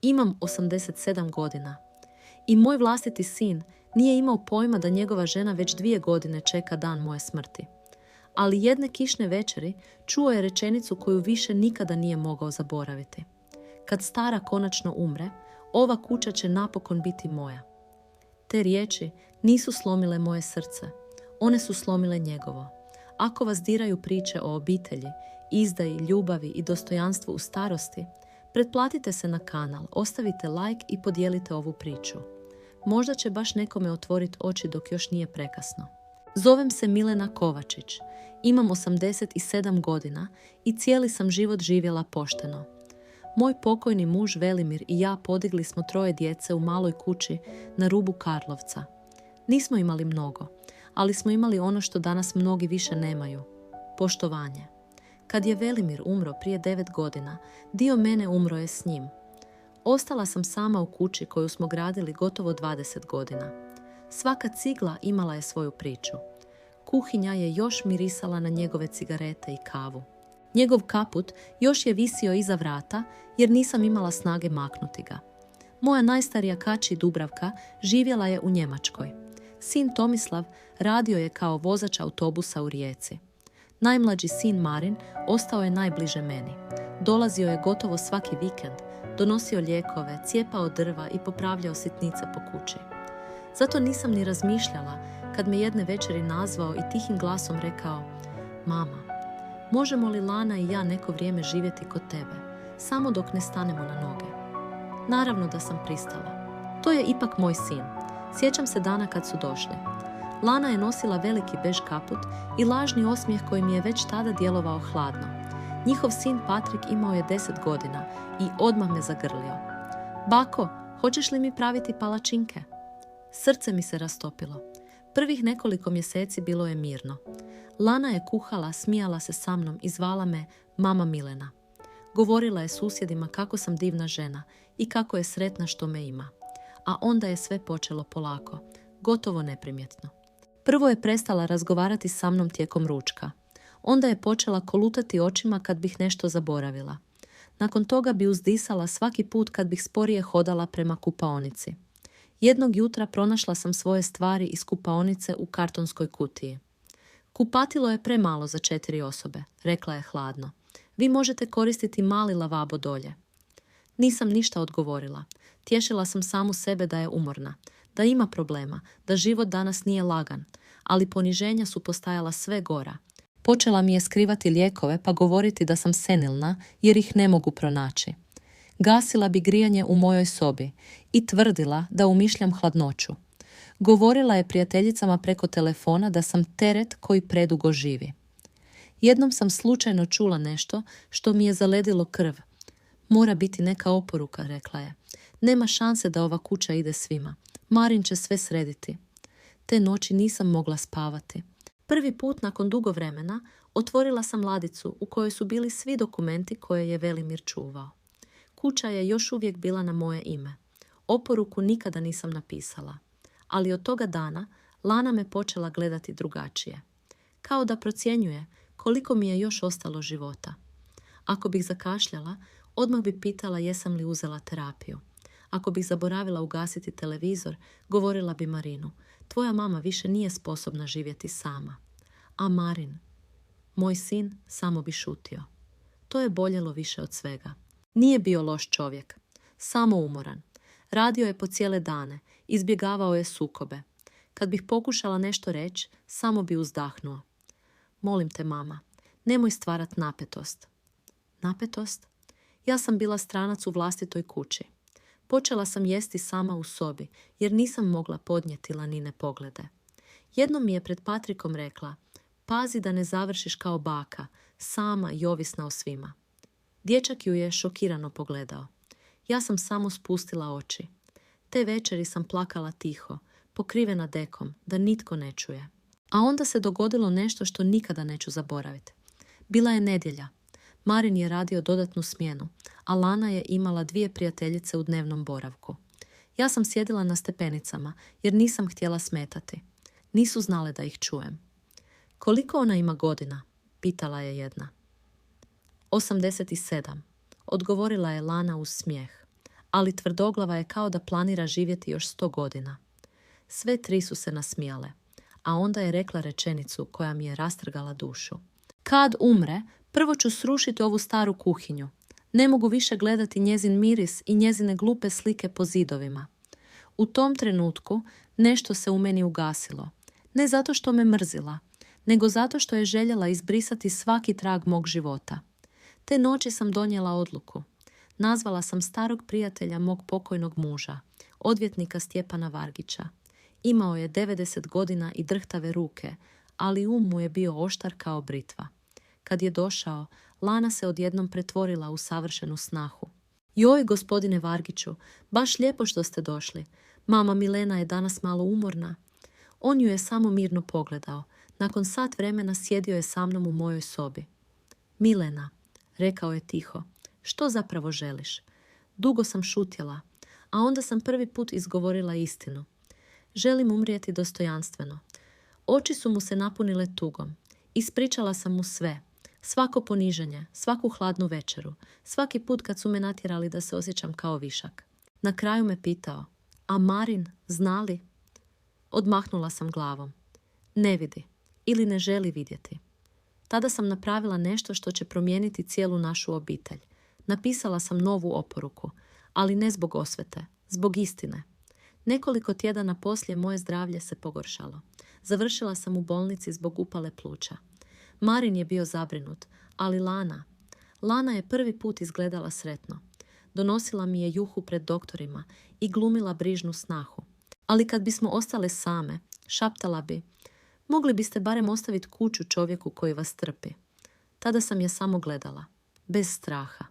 Imam 87 godina. I moj vlastiti sin nije imao pojma da njegova žena već 2 godine čeka dan moje smrti. Ali jedne kišne večeri čuo je rečenicu koju više nikada nije mogao zaboraviti. Kad stara konačno umre, ova kuća će napokon biti moja. Te riječi nisu slomile moje srce. One su slomile njegovo. Ako vas diraju priče o obitelji, izdaji, ljubavi i dostojanstvu u starosti, pretplatite se na kanal, ostavite like i podijelite ovu priču. Možda će baš nekome otvoriti oči dok još nije prekasno. Zovem se Milena Kovačić. Imam 87 godina i cijeli sam život živjela pošteno. Moj pokojni muž Velimir i ja podigli smo 3 djece u maloj kući na rubu Karlovca. Nismo imali mnogo, ali smo imali ono što danas mnogi više nemaju. Poštovanje. Kad je Velimir umro prije 9 godina, dio mene umro je s njim. Ostala sam sama u kući koju smo gradili gotovo 20 godina. Svaka cigla imala je svoju priču. Kuhinja je još mirisala na njegove cigarete i kavu. Njegov kaput još je visio iza vrata jer nisam imala snage maknuti ga. Moja najstarija kači Dubravka živjela je u Njemačkoj. Sin Tomislav radio je kao vozač autobusa u Rijeci. Najmlađi sin Marin ostao je najbliže meni. Dolazio je gotovo svaki vikend, donosio lijekove, cijepao drva i popravljao sitnice po kući. Zato nisam ni razmišljala kad me jedne večeri nazvao i tihim glasom rekao: Mama, možemo li Lana i ja neko vrijeme živjeti kod tebe, samo dok ne stanemo na noge? Naravno da sam pristala. To je ipak moj sin. Sjećam se dana kad su došli. Lana je nosila veliki bež kaput i lažni osmijeh koji mi je već tada djelovao hladno. Njihov sin Patrik imao je 10 godina i odmah me zagrlio. Bako, hoćeš li mi praviti palačinke? Srce mi se rastopilo. Prvih nekoliko mjeseci bilo je mirno. Lana je kuhala, smijala se sa mnom i zvala me Mama Milena. Govorila je susjedima kako sam divna žena i kako je sretna što me ima. A onda je sve počelo polako, gotovo neprimjetno. Prvo je prestala razgovarati sa mnom tijekom ručka. Onda je počela kolutati očima kad bih nešto zaboravila. Nakon toga bi uzdisala svaki put kad bih sporije hodala prema kupaonici. Jednog jutra pronašla sam svoje stvari iz kupaonice u kartonskoj kutiji. Kupatilo je premalo za 4 osobe, rekla je hladno. Vi možete koristiti mali lavabo dolje. Nisam ništa odgovorila. Tješila sam samu sebe da je umorna, da ima problema, da život danas nije lagan, ali poniženja su postajala sve gora. Počela mi je skrivati lijekove pa govoriti da sam senilna jer ih ne mogu pronaći. Gasila bi grijanje u mojoj sobi i tvrdila da umišljam hladnoću. Govorila je prijateljicama preko telefona da sam teret koji predugo živi. Jednom sam slučajno čula nešto što mi je zaledilo krv. Mora biti neka oporuka, rekla je. Nema šanse da ova kuća ide svima. Marin će sve srediti. Te noći nisam mogla spavati. Prvi put nakon dugo vremena otvorila sam ladicu u kojoj su bili svi dokumenti koje je Velimir čuvao. Kuća je još uvijek bila na moje ime. Oporuku nikada nisam napisala. Ali od toga dana Lana me počela gledati drugačije. Kao da procjenjuje koliko mi je još ostalo života. Ako bih zakašljala, odmah bi pitala jesam li uzela terapiju. Ako bih zaboravila ugasiti televizor, govorila bi Marinu: tvoja mama više nije sposobna živjeti sama. A Marin, moj sin, samo bi šutio. To je boljelo više od svega. Nije bio loš čovjek, samo umoran. Radio je po cijele dane, izbjegavao je sukobe. Kad bih pokušala nešto reći, samo bi uzdahnuo. Molim te, mama, nemoj stvarat napetost. Napetost? Ja sam bila stranac u vlastitoj kući. Počela sam jesti sama u sobi, jer nisam mogla podnijeti Lanine poglede. Jednom mi je pred Patrikom rekla: pazi da ne završiš kao baka, sama i ovisna o svima. Dječak ju je šokirano pogledao. Ja sam samo spustila oči. Te večeri sam plakala tiho, pokrivena dekom, da nitko ne čuje. A onda se dogodilo nešto što nikada neću zaboraviti. Bila je nedjelja. Marin je radio dodatnu smjenu, a Lana je imala 2 prijateljice u dnevnom boravku. Ja sam sjedila na stepenicama, jer nisam htjela smetati. Nisu znale da ih čujem. Koliko ona ima godina? Pitala je jedna. 87. Odgovorila je Lana uz smijeh. ali tvrdoglava je kao da planira živjeti još 100 godina. Sve tri su se nasmijale, a onda je rekla rečenicu koja mi je rastrgala dušu. Kad umre, prvo ću srušiti ovu staru kuhinju. Ne mogu više gledati njezin miris i njezine glupe slike po zidovima. U tom trenutku nešto se u meni ugasilo. Ne zato što me mrzila, nego zato što je željela izbrisati svaki trag mog života. Te noći sam donijela odluku. Nazvala sam starog prijatelja mog pokojnog muža, odvjetnika Stjepana Vargića. Imao je 90 godina i drhtave ruke, ali mu je bio oštar kao britva. Kad je došao, Lana se odjednom pretvorila u savršenu snahu. Joj, gospodine Vargiću, baš lijepo što ste došli. Mama Milena je danas malo umorna. On ju je samo mirno pogledao. Nakon sat vremena sjedio je sa mnom u mojoj sobi. Milena, rekao je tiho, što zapravo želiš? Dugo sam šutjela, a onda sam prvi put izgovorila istinu. Želim umrijeti dostojanstveno. Oči su mu se napunile tugom. Ispričala sam mu sve. Svako poniženje, svaku hladnu večeru, svaki put kad su me natjerali da se osjećam kao višak. Na kraju me pitao, a Marin, zna li? Odmahnula sam glavom. Ne vidi ili ne želi vidjeti. Tada sam napravila nešto što će promijeniti cijelu našu obitelj. Napisala sam novu oporuku, ali ne zbog osvete, zbog istine. Nekoliko tjedana poslije moje zdravlje se pogoršalo. Završila sam u bolnici zbog upale pluća. Marin je bio zabrinut, ali Lana je prvi put izgledala sretno. Donosila mi je juhu pred doktorima i glumila brižnu snahu. Ali kad bismo ostale same, šaptala bi, mogli biste barem ostaviti kuću čovjeku koji vas trpi. Tada sam je samo gledala, bez straha,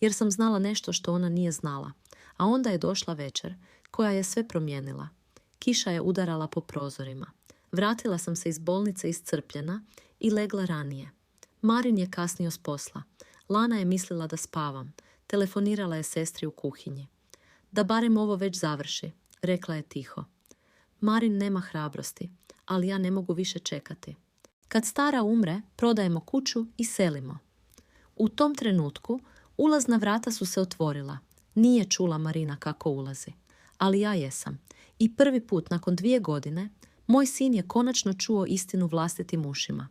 jer sam znala nešto što ona nije znala. A onda je došla večer, koja je sve promijenila. Kiša je udarala po prozorima. Vratila sam se iz bolnice iscrpljena i legla ranije. Marin je kasnio s posla. Lana je mislila da spavam. Telefonirala je sestri u kuhinji. Da barem ovo već završi, rekla je tiho. Marin nema hrabrosti, ali ja ne mogu više čekati. Kad stara umre, prodajemo kuću i selimo. U tom trenutku ulazna vrata su se otvorila. Nije čula Marina kako ulazi, ali ja jesam. I prvi put nakon 2 godine moj sin je konačno čuo istinu vlastitim ušima.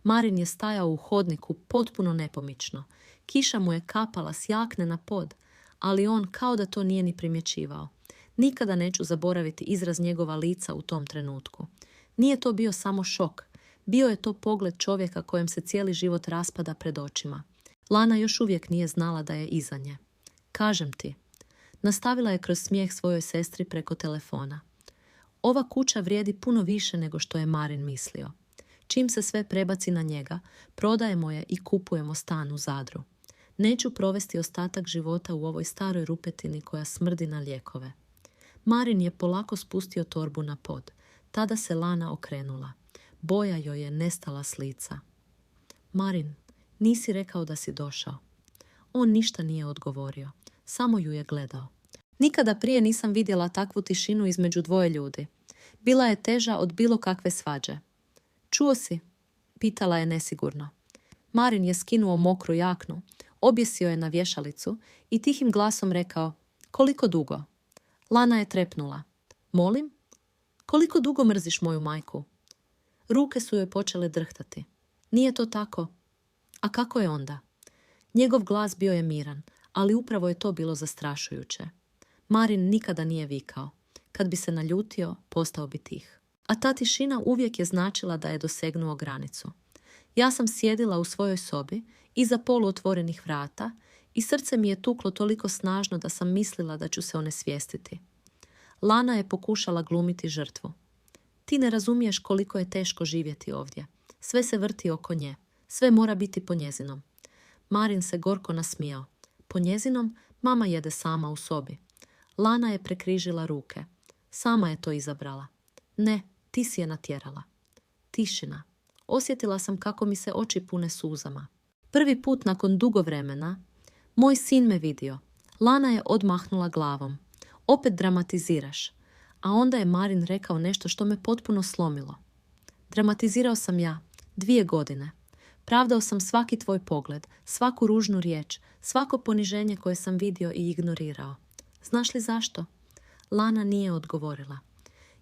Marin je stajao u hodniku potpuno nepomično. Kiša mu je kapala s jakne na pod, ali on kao da to nije ni primjećivao. Nikada neću zaboraviti izraz njegova lica u tom trenutku. Nije to bio samo šok. Bio je to pogled čovjeka kojem se cijeli život raspada pred očima. Lana još uvijek nije znala da je iza nje. Kažem ti, nastavila je kroz smijeh svojoj sestri preko telefona. Ova kuća vrijedi puno više nego što je Marin mislio. Čim se sve prebaci na njega, prodajemo je i kupujemo stan u Zadru. Neću provesti ostatak života u ovoj staroj rupetini koja smrdi na lijekove. Marin je polako spustio torbu na pod. Tada se Lana okrenula. Boja joj je nestala s lica. Marin, nisi rekao da si došao. On ništa nije odgovorio. Samo ju je gledao. Nikada prije nisam vidjela takvu tišinu između dvoje ljudi. Bila je teža od bilo kakve svađe. Čuo si? Pitala je nesigurno. Marin je skinuo mokru jaknu, objesio je na vješalicu i tihim glasom rekao, koliko dugo? Lana je trepnula. Molim? Koliko dugo mrziš moju majku? Ruke su joj počele drhtati. Nije to tako. A kako je onda? Njegov glas bio je miran, ali upravo je to bilo zastrašujuće. Marin nikada nije vikao. Kad bi se naljutio, postao bi tih. A ta tišina uvijek je značila da je dosegnuo granicu. Ja sam sjedila u svojoj sobi, iza poluotvorenih vrata, i srce mi je tuklo toliko snažno da sam mislila da ću se onesvijestiti. Lana je pokušala glumiti žrtvu. Ti ne razumiješ koliko je teško živjeti ovdje. Sve se vrti oko nje. Sve mora biti po njezinom. Marin se gorko nasmijao. Po njezinom mama jede sama u sobi. Lana je prekrižila ruke. Sama je to izabrala. Ne, ti si je natjerala. Tišina. Osjetila sam kako mi se oči pune suzama. Prvi put nakon dugo vremena, moj sin me vidio. Lana je odmahnula glavom. Opet dramatiziraš. A onda je Marin rekao nešto što me potpuno slomilo. Dramatizirao sam ja. 2 godine. Pravdao sam svaki tvoj pogled, svaku ružnu riječ, svako poniženje koje sam vidio i ignorirao. Znaš li zašto? Lana nije odgovorila.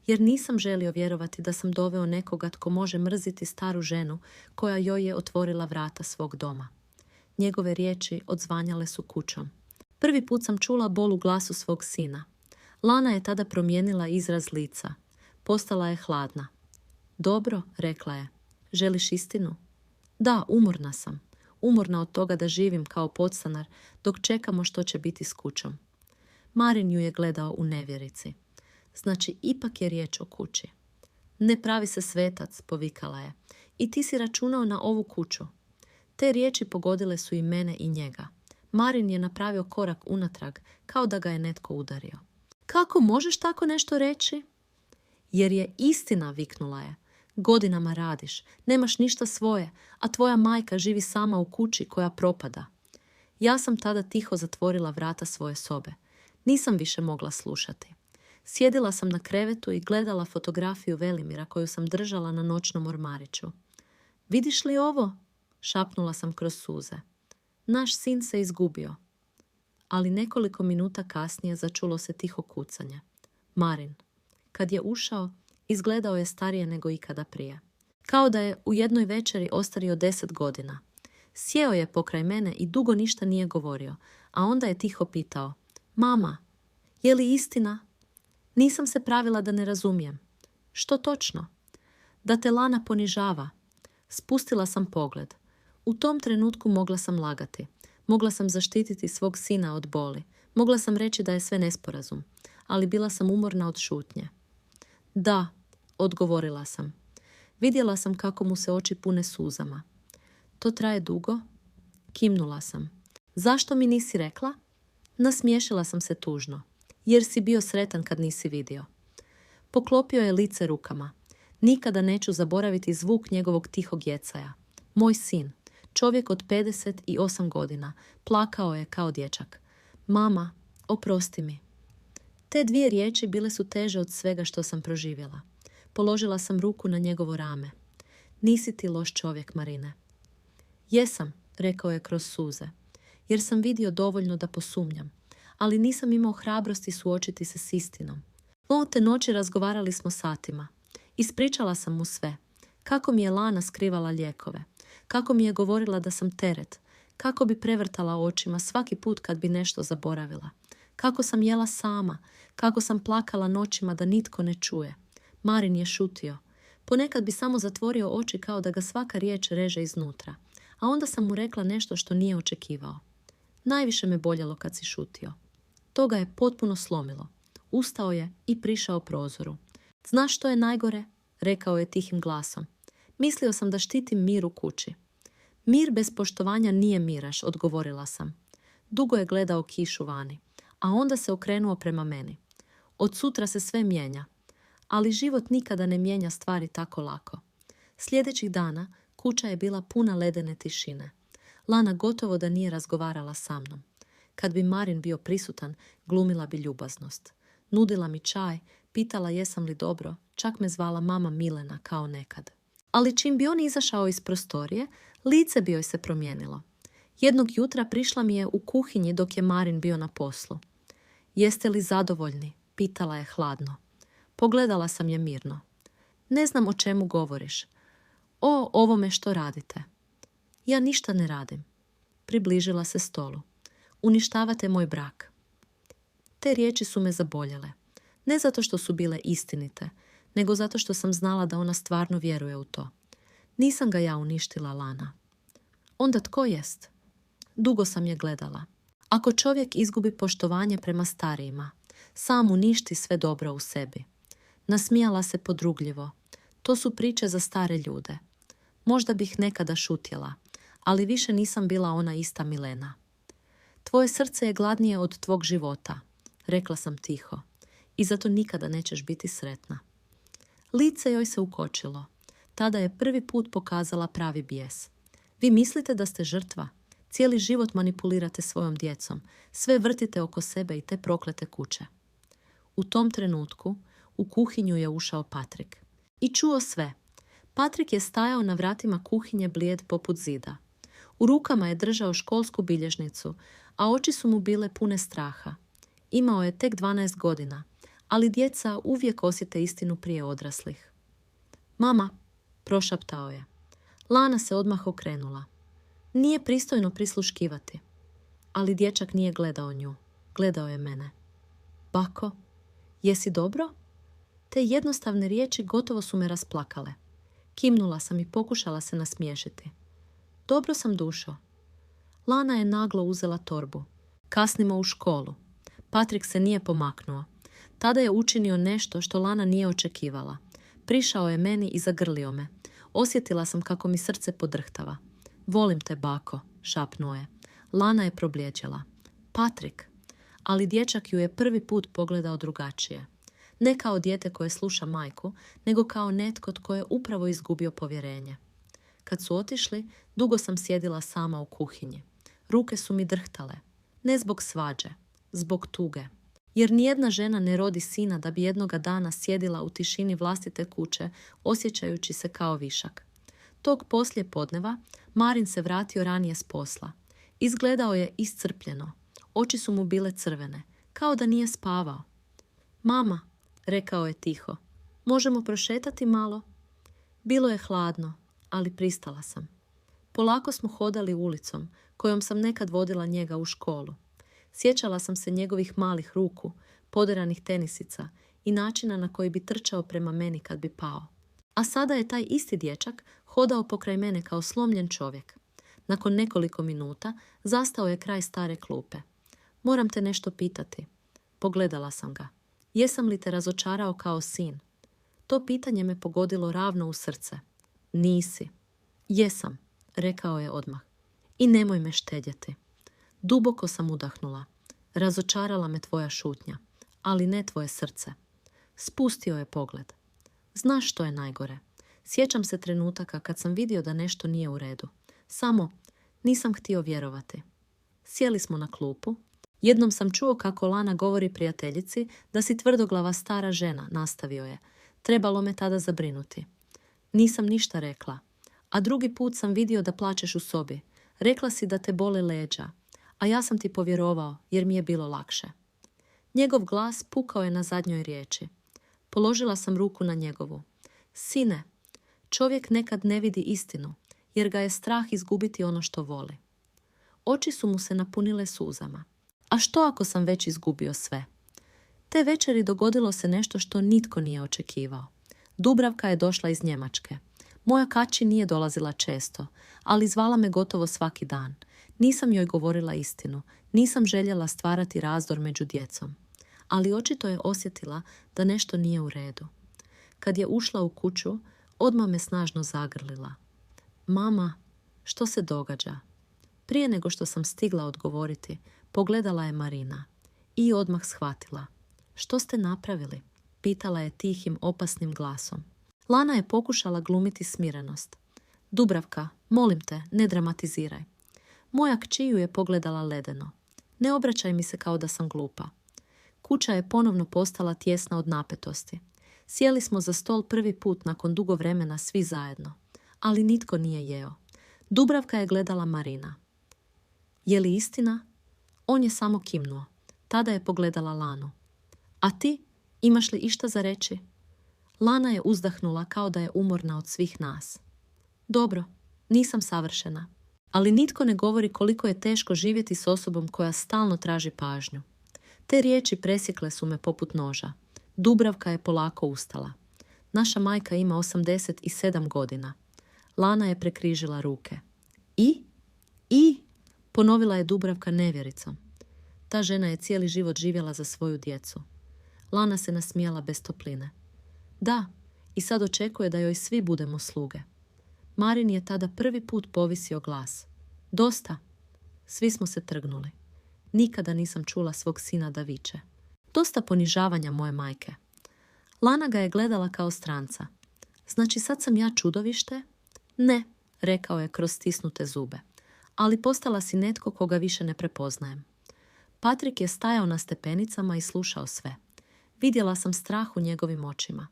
Jer nisam želio vjerovati da sam doveo nekoga tko može mrziti staru ženu koja joj je otvorila vrata svog doma. Njegove riječi odzvanjale su kućom. Prvi put sam čula bol u glasu svog sina. Lana je tada promijenila izraz lica. Postala je hladna. Dobro, rekla je. Želiš istinu? Da, umorna sam. Umorna od toga da živim kao podstanar dok čekamo što će biti s kućom. Marin ju je gledao u nevjerici. Znači, ipak je riječ o kući. Ne pravi se svetac, povikala je. I ti si računao na ovu kuću. Te riječi pogodile su i mene i njega. Marin je napravio korak unatrag, kao da ga je netko udario. Kako možeš tako nešto reći? Jer je istina, viknula je. Godinama radiš, nemaš ništa svoje, a tvoja majka živi sama u kući koja propada. Ja sam tada tiho zatvorila vrata svoje sobe. Nisam više mogla slušati. Sjedila sam na krevetu i gledala fotografiju Velimira koju sam držala na noćnom ormariću. Vidiš li ovo? Šapnula sam kroz suze. Naš sin se izgubio. Ali nekoliko minuta kasnije začulo se tiho kucanje. Marin. Kad je ušao, izgledao je starije nego ikada prije. Kao da je u jednoj večeri ostario 10 godina. Sjeo je pokraj mene i dugo ništa nije govorio, a onda je tiho pitao. Mama, je li istina? Nisam se pravila da ne razumijem. Što točno? Da te Lana ponižava. Spustila sam pogled. U tom trenutku mogla sam lagati. Mogla sam zaštititi svog sina od boli. Mogla sam reći da je sve nesporazum. Ali bila sam umorna od šutnje. Da, odgovorila sam. Vidjela sam kako mu se oči pune suzama. To traje dugo? Kimnula sam. Zašto mi nisi rekla? Nasmiješila sam se tužno. Jer si bio sretan kad nisi vidio. Poklopio je lice rukama. Nikada neću zaboraviti zvuk njegovog tihog jecaja. Moj sin, čovjek od 58 godina, plakao je kao dječak. Mama, oprosti mi. Te dvije riječi bile su teže od svega što sam proživjela. Položila sam ruku na njegovo rame. Nisi ti loš čovjek, Marine. Jesam, rekao je kroz suze, jer sam vidio dovoljno da posumnjam, ali nisam imao hrabrosti suočiti se s istinom. Te noći razgovarali smo satima. Ispričala sam mu sve. Kako mi je Lana skrivala lijekove. Kako mi je govorila da sam teret. Kako bi prevrtala očima svaki put kad bi nešto zaboravila. Kako sam jela sama. Kako sam plakala noćima da nitko ne čuje. Marin je šutio. Ponekad bi samo zatvorio oči kao da ga svaka riječ reže iznutra. A onda sam mu rekla nešto što nije očekivao. Najviše me boljelo kad si šutio. To ga je potpuno slomilo. Ustao je i prišao prozoru. Znaš što je najgore? Rekao je tihim glasom. Mislio sam da štitim mir u kući. Mir bez poštovanja nije miraš, odgovorila sam. Dugo je gledao kišu vani, a onda se okrenuo prema meni. Od sutra se sve mijenja, ali život nikada ne mijenja stvari tako lako. Sljedećih dana kuća je bila puna ledene tišine. Lana gotovo da nije razgovarala sa mnom. Kad bi Marin bio prisutan, glumila bi ljubaznost. Nudila mi čaj, pitala jesam li dobro, čak me zvala mama Milena kao nekad. Ali čim bi on izašao iz prostorije, lice bi joj se promijenilo. Jednog jutra prišla mi je u kuhinji dok je Marin bio na poslu. Jeste li zadovoljni? Pitala je hladno. Pogledala sam je mirno. Ne znam o čemu govoriš. O ovome što radite. Ja ništa ne radim. Približila se stolu. Uništavate moj brak. Te riječi su me zaboljele. Ne zato što su bile istinite, nego zato što sam znala da ona stvarno vjeruje u to. Nisam ga ja uništila, Lana. Onda tko jest? Dugo sam je gledala. Ako čovjek izgubi poštovanje prema starijima, sam uništi sve dobro u sebi. Nasmijala se podrugljivo. To su priče za stare ljude. Možda bih nekada šutjela, ali više nisam bila ona ista Milena. Tvoje srce je gladnije od tvog života, rekla sam tiho, i zato nikada nećeš biti sretna. Lice joj se ukočilo. Tada je prvi put pokazala pravi bijes. Vi mislite da ste žrtva? Cijeli život manipulirate svojom djecom. Sve vrtite oko sebe i te proklete kuće. U tom trenutku u kuhinju je ušao Patrik. I čuo sve. Patrik je stajao na vratima kuhinje blijed poput zida. U rukama je držao školsku bilježnicu, a oči su mu bile pune straha. Imao je tek 12 godina, ali djeca uvijek osjete istinu prije odraslih. Mama, prošaptao je. Lana se odmah okrenula. Nije pristojno prisluškivati. Ali dječak nije gledao nju. Gledao je mene. Bako, jesi dobro? Te jednostavne riječi gotovo su me rasplakale. Kimnula sam i pokušala se nasmiješiti. Dobro sam, dušo. Lana je naglo uzela torbu. Kasnimo u školu. Patrik se nije pomaknuo. Tada je učinio nešto što Lana nije očekivala. Prišao je meni i zagrlio me. Osjetila sam kako mi srce podrhtava. Volim te, bako, šapnuo je. Lana je probljeđela. Patrik. Ali dječak ju je prvi put pogledao drugačije. Ne kao dijete koje sluša majku, nego kao netko tko je upravo izgubio povjerenje. Kad su otišli, dugo sam sjedila sama u kuhinji. Ruke su mi drhtale. Ne zbog svađe, zbog tuge. Jer nijedna žena ne rodi sina da bi jednoga dana sjedila u tišini vlastite kuće, osjećajući se kao višak. Tog poslije podneva Marin se vratio ranije s posla. Izgledao je iscrpljeno. Oči su mu bile crvene, kao da nije spavao. Mama, rekao je tiho, možemo prošetati malo? Bilo je hladno, ali pristala sam. Polako smo hodali ulicom, kojom sam nekad vodila njega u školu. Sjećala sam se njegovih malih ruku, poderanih tenisica i načina na koji bi trčao prema meni kad bi pao. A sada je taj isti dječak hodao pokraj mene kao slomljen čovjek. Nakon nekoliko minuta zastao je kraj stare klupe. Moram te nešto pitati. Pogledala sam ga. Jesam li te razočarao kao sin? To pitanje me pogodilo ravno u srce. Nisi. Jesam, rekao je odmah. I nemoj me štedjeti. Duboko sam udahnula. Razočarala me tvoja šutnja, ali ne tvoje srce. Spustio je pogled. Znaš što je najgore? Sjećam se trenutaka kad sam vidio da nešto nije u redu. Samo nisam htio vjerovati. Sjeli smo na klupu. Jednom sam čuo kako Lana govori prijateljici da si tvrdoglava stara žena, nastavio je. Trebalo me tada zabrinuti. Nisam ništa rekla. A drugi put sam vidio da plačeš u sobi. Rekla si da te bole leđa, a ja sam ti povjerovao jer mi je bilo lakše. Njegov glas pukao je na zadnjoj riječi. Položila sam ruku na njegovu. Sine, čovjek nekad ne vidi istinu, jer ga je strah izgubiti ono što voli. Oči su mu se napunile suzama. A što ako sam već izgubio sve? Te večeri dogodilo se nešto što nitko nije očekivao. Dubravka je došla iz Njemačke. Moja Kači nije dolazila često, ali zvala me gotovo svaki dan. Nisam joj govorila istinu, nisam željela stvarati razdor među djecom. Ali očito je osjetila da nešto nije u redu. Kad je ušla u kuću, odmah me snažno zagrlila. Mama, što se događa? Prije nego što sam stigla odgovoriti, pogledala je Marina i odmah shvatila. Što ste napravili? Pitala je tihim, opasnim glasom. Lana je pokušala glumiti smirenost. Dubravka, molim te, ne dramatiziraj. Moja kći ju je pogledala ledeno. Ne obraćaj mi se kao da sam glupa. Kuća je ponovno postala tjesna od napetosti. Sjeli smo za stol prvi put nakon dugo vremena svi zajedno, ali nitko nije jeo. Dubravka je gledala Marina. Je li istina? On je samo kimnuo. Tada je pogledala Lanu. A ti, imaš li išta za reći? Lana je uzdahnula kao da je umorna od svih nas. Dobro, nisam savršena. Ali nitko ne govori koliko je teško živjeti s osobom koja stalno traži pažnju. Te riječi presjekle su me poput noža. Dubravka je polako ustala. Naša majka ima 87 godina. Lana je prekrižila ruke. I? Ponovila je Dubravka nevjericom. Ta žena je cijeli život živjela za svoju djecu. Lana se nasmijala bez topline. Da, i sad očekuje da joj svi budemo sluge. Marin je tada prvi put povisio glas. Dosta. Svi smo se trgnuli. Nikada nisam čula svog sina da viče. Dosta ponižavanja moje majke. Lana ga je gledala kao stranca. Znači sad sam ja čudovište? Ne, rekao je kroz stisnute zube. Ali postala si netko koga više ne prepoznajem. Patrik je stajao na stepenicama i slušao sve. Vidjela sam strah u njegovim očima.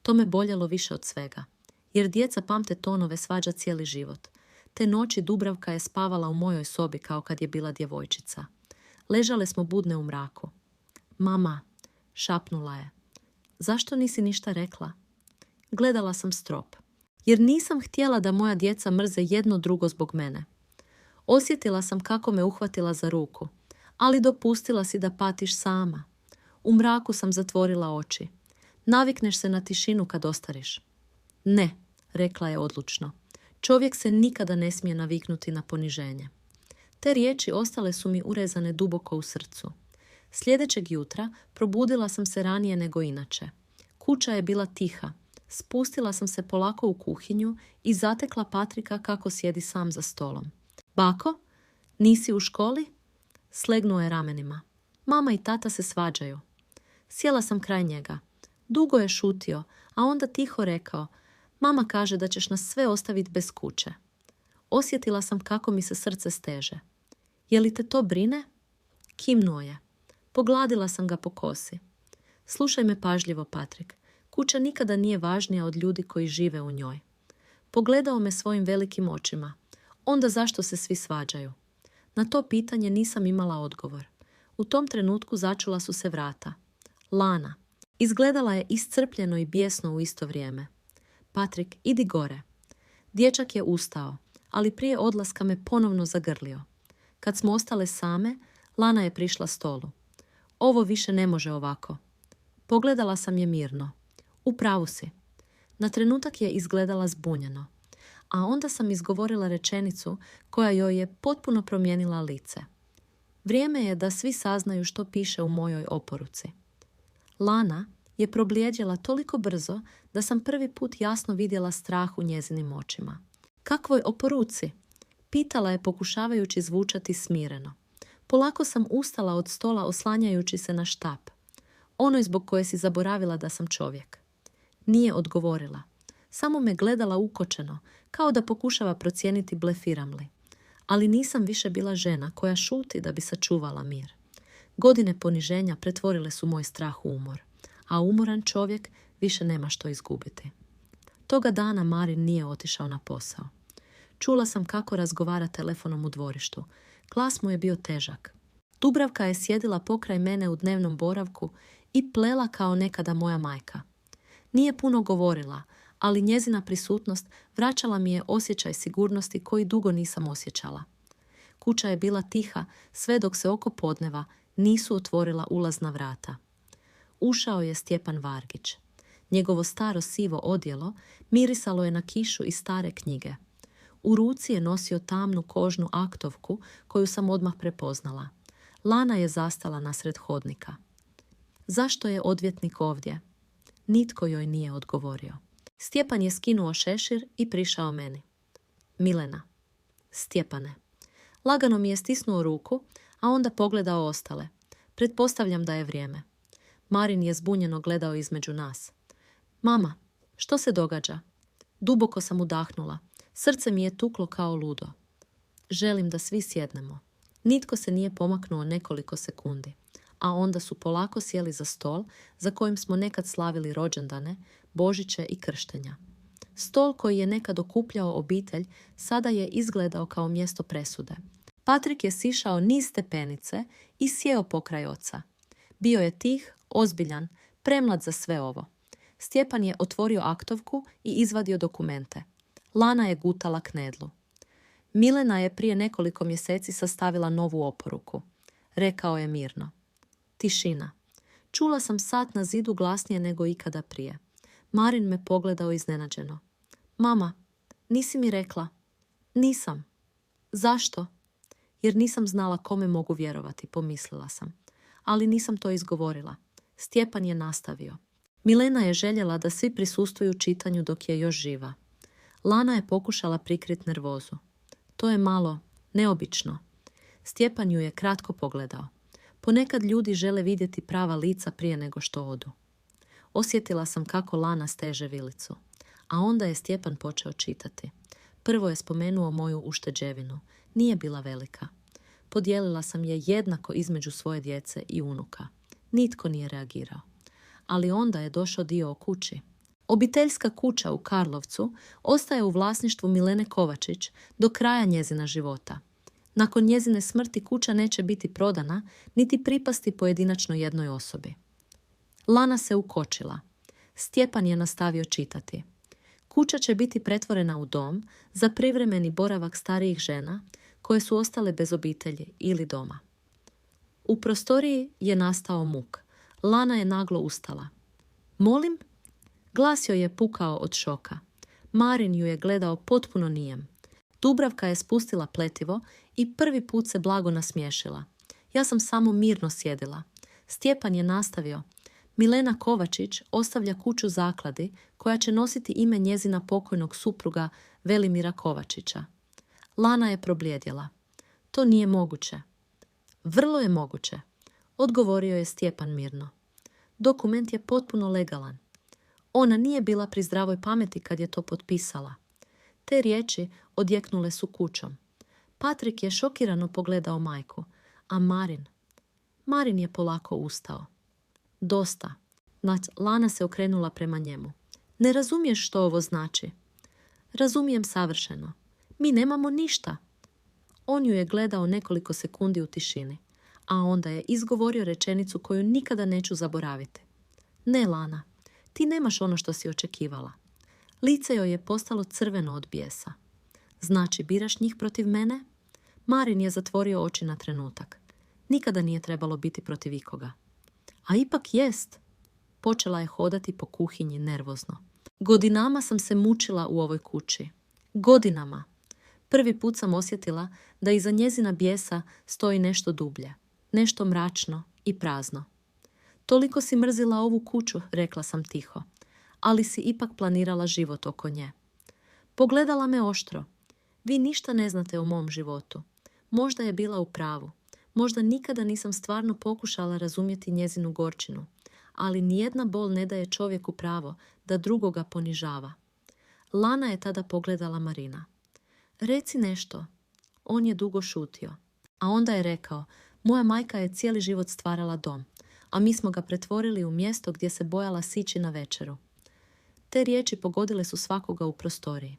To me boljelo više od svega. Jer djeca pamte tonove svađa cijeli život. Te noći Dubravka je spavala u mojoj sobi kao kad je bila djevojčica. Ležale smo budne u mraku. Mama, šapnula je. Zašto nisi ništa rekla? Gledala sam strop, jer nisam htjela da moja djeca mrze jedno drugo zbog mene. Osjetila sam kako me uhvatila za ruku, ali dopustila si da patiš sama. U mraku sam zatvorila oči. Navikneš se na tišinu kad ostariš. Ne, rekla je odlučno. Čovjek se nikada ne smije naviknuti na poniženje. Te riječi ostale su mi urezane duboko u srcu. Sljedećeg jutra probudila sam se ranije nego inače. Kuća je bila tiha. Spustila sam se polako u kuhinju i zatekla Patrika kako sjedi sam za stolom. Bako, nisi u školi? Slegnuo je ramenima. Mama i tata se svađaju. Sjela sam kraj njega. Dugo je šutio, a onda tiho rekao, mama kaže da ćeš nas sve ostaviti bez kuće. Osjetila sam kako mi se srce steže. Je li te to brine? Kimnuo je. Pogladila sam ga po kosi. Slušaj me pažljivo, Patrik. Kuća nikada nije važnija od ljudi koji žive u njoj. Pogledao me svojim velikim očima. Onda zašto se svi svađaju? Na to pitanje nisam imala odgovor. U tom trenutku začula su se vrata. Lana. Izgledala je iscrpljeno i bijesno u isto vrijeme. Patrik, idi gore. Dječak je ustao, ali prije odlaska me ponovno zagrlio. Kad smo ostale same, Lana je prišla stolu. Ovo više ne može ovako. Pogledala sam je mirno. U pravu si. Na trenutak je izgledala zbunjeno. A onda sam izgovorila rečenicu koja joj je potpuno promijenila lice. Vrijeme je da svi saznaju što piše u mojoj oporuci. Lana je problijeđela toliko brzo da sam prvi put jasno vidjela strah u njezinim očima. Kakvoj oporuci? Pitala je pokušavajući zvučati smireno. Polako sam ustala od stola oslanjajući se na štap. Onoj zbog koje si zaboravila da sam čovjek. Nije odgovorila. Samo me gledala ukočeno, kao da pokušava procijeniti blefiram li. Ali nisam više bila žena koja šuti da bi sačuvala mir. Godine poniženja pretvorile su moj strah u umor, a umoran čovjek više nema što izgubiti. Toga dana Marin nije otišao na posao. Čula sam kako razgovara telefonom u dvorištu. Glas mu je bio težak. Dubravka je sjedila pokraj mene u dnevnom boravku i plela kao nekada moja majka. Nije puno govorila, ali njezina prisutnost vraćala mi je osjećaj sigurnosti koji dugo nisam osjećala. Kuća je bila tiha sve dok se oko podneva nisu otvorila ulazna vrata. Ušao je Stjepan Vargić. Njegovo staro sivo odjelo mirisalo je na kišu i stare knjige. U ruci je nosio tamnu kožnu aktovku koju sam odmah prepoznala. Lana je zastala nasred hodnika. Zašto je odvjetnik ovdje? Nitko joj nije odgovorio. Stjepan je skinuo šešir i prišao meni. Milena. Stjepane. Lagano mi je stisnuo ruku, a onda pogledao ostale. Pretpostavljam da je vrijeme. Marin je zbunjeno gledao između nas. Mama, što se događa? Duboko sam udahnula. Srce mi je tuklo kao ludo. Želim da svi sjednemo. Nitko se nije pomaknuo nekoliko sekundi, a onda su polako sjeli za stol za kojim smo nekad slavili rođendane, Božiće i krštenja. Stol koji je nekad okupljao obitelj sada je izgledao kao mjesto presude. Patrik je sišao niz stepenice i sjeo pokraj oca. Bio je tih, ozbiljan, premlad za sve ovo. Stjepan je otvorio aktovku i izvadio dokumente. Lana je gutala knedlu. Milena je prije nekoliko mjeseci sastavila novu oporuku. Rekao je mirno. Tišina. Čula sam sat na zidu glasnije nego ikada prije. Marin me pogledao iznenađeno. Mama, nisi mi rekla? Nisam. Zašto? Jer nisam znala kome mogu vjerovati, pomislila sam. Ali nisam to izgovorila. Stjepan je nastavio. Milena je željela da svi prisustvuju čitanju dok je još živa. Lana je pokušala prikriti nervozu. To je malo neobično. Stjepan ju je kratko pogledao. Ponekad ljudi žele vidjeti prava lica prije nego što odu. Osjetila sam kako Lana steže vilicu. A onda je Stjepan počeo čitati. Prvo je spomenuo moju ušteđevinu. Nije bila velika. Podijelila sam je jednako između svoje djece i unuka. Nitko nije reagirao. Ali onda je došao dio o kući. Obiteljska kuća u Karlovcu ostaje u vlasništvu Milene Kovačić do kraja njezina života. Nakon njezine smrti kuća neće biti prodana, niti pripasti pojedinačno jednoj osobi. Lana se ukočila. Stjepan je nastavio čitati. Kuća će biti pretvorena u dom za privremeni boravak starijih žena koje su ostale bez obitelji ili doma. U prostoriji je nastao muk. Lana je naglo ustala. Molim? Glas joj je pukao od šoka. Marin ju je gledao potpuno nijem. Dubravka je spustila pletivo i prvi put se blago nasmiješila. Ja sam samo mirno sjedila. Stjepan je nastavio. Milena Kovačić ostavlja kuću zakladi koja će nositi ime njezina pokojnog supruga Velimira Kovačića. Lana je probljedjela. To nije moguće. Vrlo je moguće, odgovorio je Stjepan mirno. Dokument je potpuno legalan. Ona nije bila pri zdravoj pameti kad je to potpisala. Te riječi odjeknule su kućom. Patrik je šokirano pogledao majku, a Marin je polako ustao. Dosta. Lana se okrenula prema njemu. Ne razumiješ što ovo znači? Razumijem savršeno. Mi nemamo ništa. On ju je gledao nekoliko sekundi u tišini, a onda je izgovorio rečenicu koju nikada neću zaboraviti. Ne, Lana, ti nemaš ono što si očekivala. Lice joj je postalo crveno od bijesa. Znači, biraš njih protiv mene? Marin je zatvorio oči na trenutak. Nikada nije trebalo biti protiv ikoga. A ipak jest. Počela je hodati po kuhinji nervozno. Godinama sam se mučila u ovoj kući. Godinama. Prvi put sam osjetila da iza njezina bijesa stoji nešto dublje, nešto mračno i prazno. Toliko si mrzila ovu kuću, rekla sam tiho, ali si ipak planirala život oko nje. Pogledala me oštro. Vi ništa ne znate o mom životu. Možda je bila u pravu. Možda nikada nisam stvarno pokušala razumjeti njezinu gorčinu, ali nijedna bol ne daje čovjeku pravo da drugoga ponižava. Lana je tada pogledala Marina. Reci nešto. On je dugo šutio. A onda je rekao, moja majka je cijeli život stvarala dom, a mi smo ga pretvorili u mjesto gdje se bojala sići na večeru. Te riječi pogodile su svakoga u prostoriji.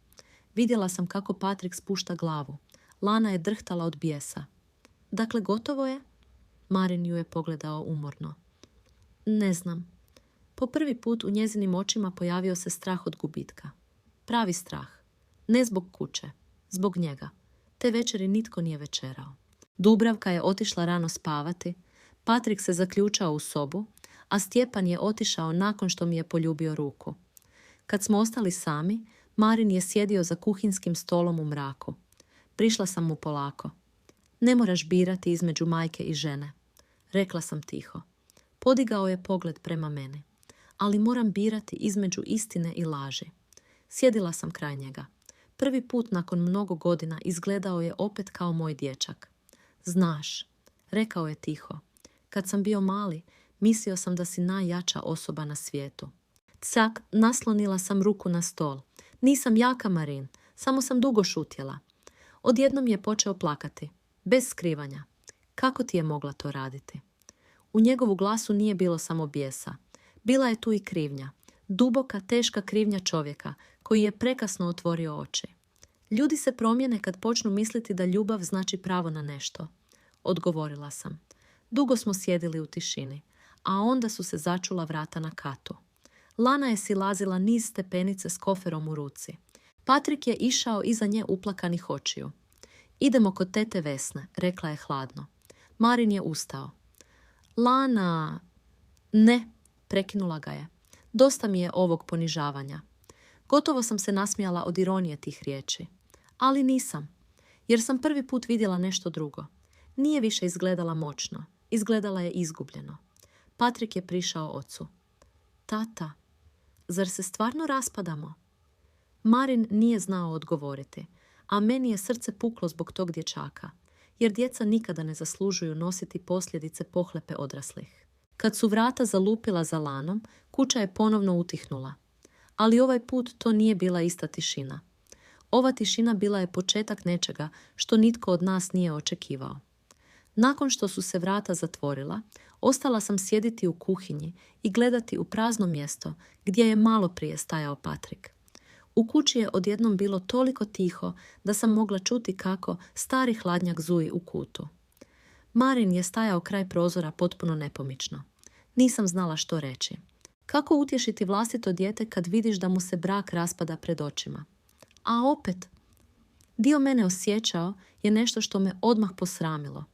Vidjela sam kako Patrik spušta glavu. Lana je drhtala od bijesa. Dakle, gotovo je? Marin ju je pogledao umorno. Ne znam. Po prvi put u njezinim očima pojavio se strah od gubitka. Pravi strah. Ne zbog kuće. Zbog njega. Te večeri nitko nije večerao. Dubravka je otišla rano spavati, Patrik se zaključao u sobu, a Stjepan je otišao nakon što mi je poljubio ruku. Kad smo ostali sami, Marin je sjedio za kuhinskim stolom u mraku. Prišla sam mu polako. Ne moraš birati između majke i žene, rekla sam tiho. Podigao je pogled prema meni. Ali moram birati između istine i laži. Sjedila sam kraj njega. Prvi put nakon mnogo godina izgledao je opet kao moj dječak. Znaš, rekao je tiho, kad sam bio mali, mislio sam da si najjača osoba na svijetu. Cak, naslonila sam ruku na stol. Nisam jaka, Marin, samo sam dugo šutjela. Odjednom je počeo plakati, bez skrivanja. Kako ti je mogla to raditi? U njegovu glasu nije bilo samo bijesa. Bila je tu i krivnja. Duboka, teška krivnja čovjeka koji je prekasno otvorio oči. Ljudi se promijene kad počnu misliti da ljubav znači pravo na nešto. Odgovorila sam. Dugo smo sjedili u tišini, a onda su se začula vrata na katu. Lana je silazila niz stepenice s koferom u ruci. Patrik je išao iza nje uplakanih očiju. Idemo kod tete Vesne, rekla je hladno. Marin je ustao. Lana... Ne, prekinula ga je. Dosta mi je ovog ponižavanja. Gotovo sam se nasmijala od ironije tih riječi. Ali nisam, jer sam prvi put vidjela nešto drugo. Nije više izgledala moćno, izgledala je izgubljeno. Patrik je prišao ocu. Tata, zar se stvarno raspadamo? Marin nije znao odgovoriti, a meni je srce puklo zbog tog dječaka, jer djeca nikada ne zaslužuju nositi posljedice pohlepe odraslih. Kad su vrata zalupila za Lanom, kuća je ponovno utihnula. Ali ovaj put to nije bila ista tišina. Ova tišina bila je početak nečega što nitko od nas nije očekivao. Nakon što su se vrata zatvorila, ostala sam sjediti u kuhinji i gledati u prazno mjesto gdje je malo prije stajao Patrik. U kući je odjednom bilo toliko tiho da sam mogla čuti kako stari hladnjak zuji u kutu. Marin je stajao kraj prozora potpuno nepomično. Nisam znala što reći. Kako utješiti vlastito dijete kad vidiš da mu se brak raspada pred očima? A opet, dio mene osjećao je nešto što me odmah posramilo.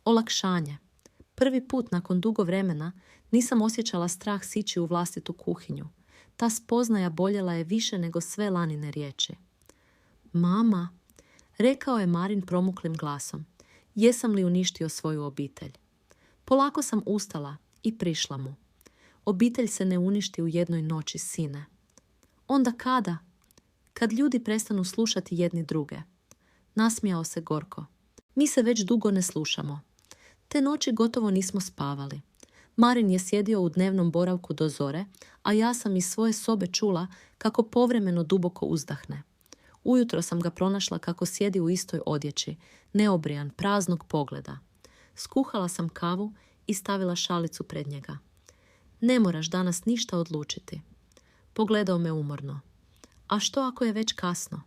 Olakšanje. Prvi put nakon dugo vremena nisam osjećala strah sići u vlastitu kuhinju. Ta spoznaja boljela je više nego sve Lanine riječi. Mama, rekao je Marin promuklim glasom, jesam li uništio svoju obitelj? Polako sam ustala i prišla mu. Obitelj se ne uništi u jednoj noći, sine. Onda kada? Kad ljudi prestanu slušati jedni druge. Nasmijao se gorko. Mi se već dugo ne slušamo. Te noći gotovo nismo spavali. Marin je sjedio u dnevnom boravku do zore, a ja sam iz svoje sobe čula kako povremeno duboko uzdahne. Ujutro sam ga pronašla kako sjedi u istoj odjeći, neobrijan, praznog pogleda. Skuhala sam kavu i stavila šalicu pred njega. Ne moraš danas ništa odlučiti. Pogledao me umorno. A što ako je već kasno?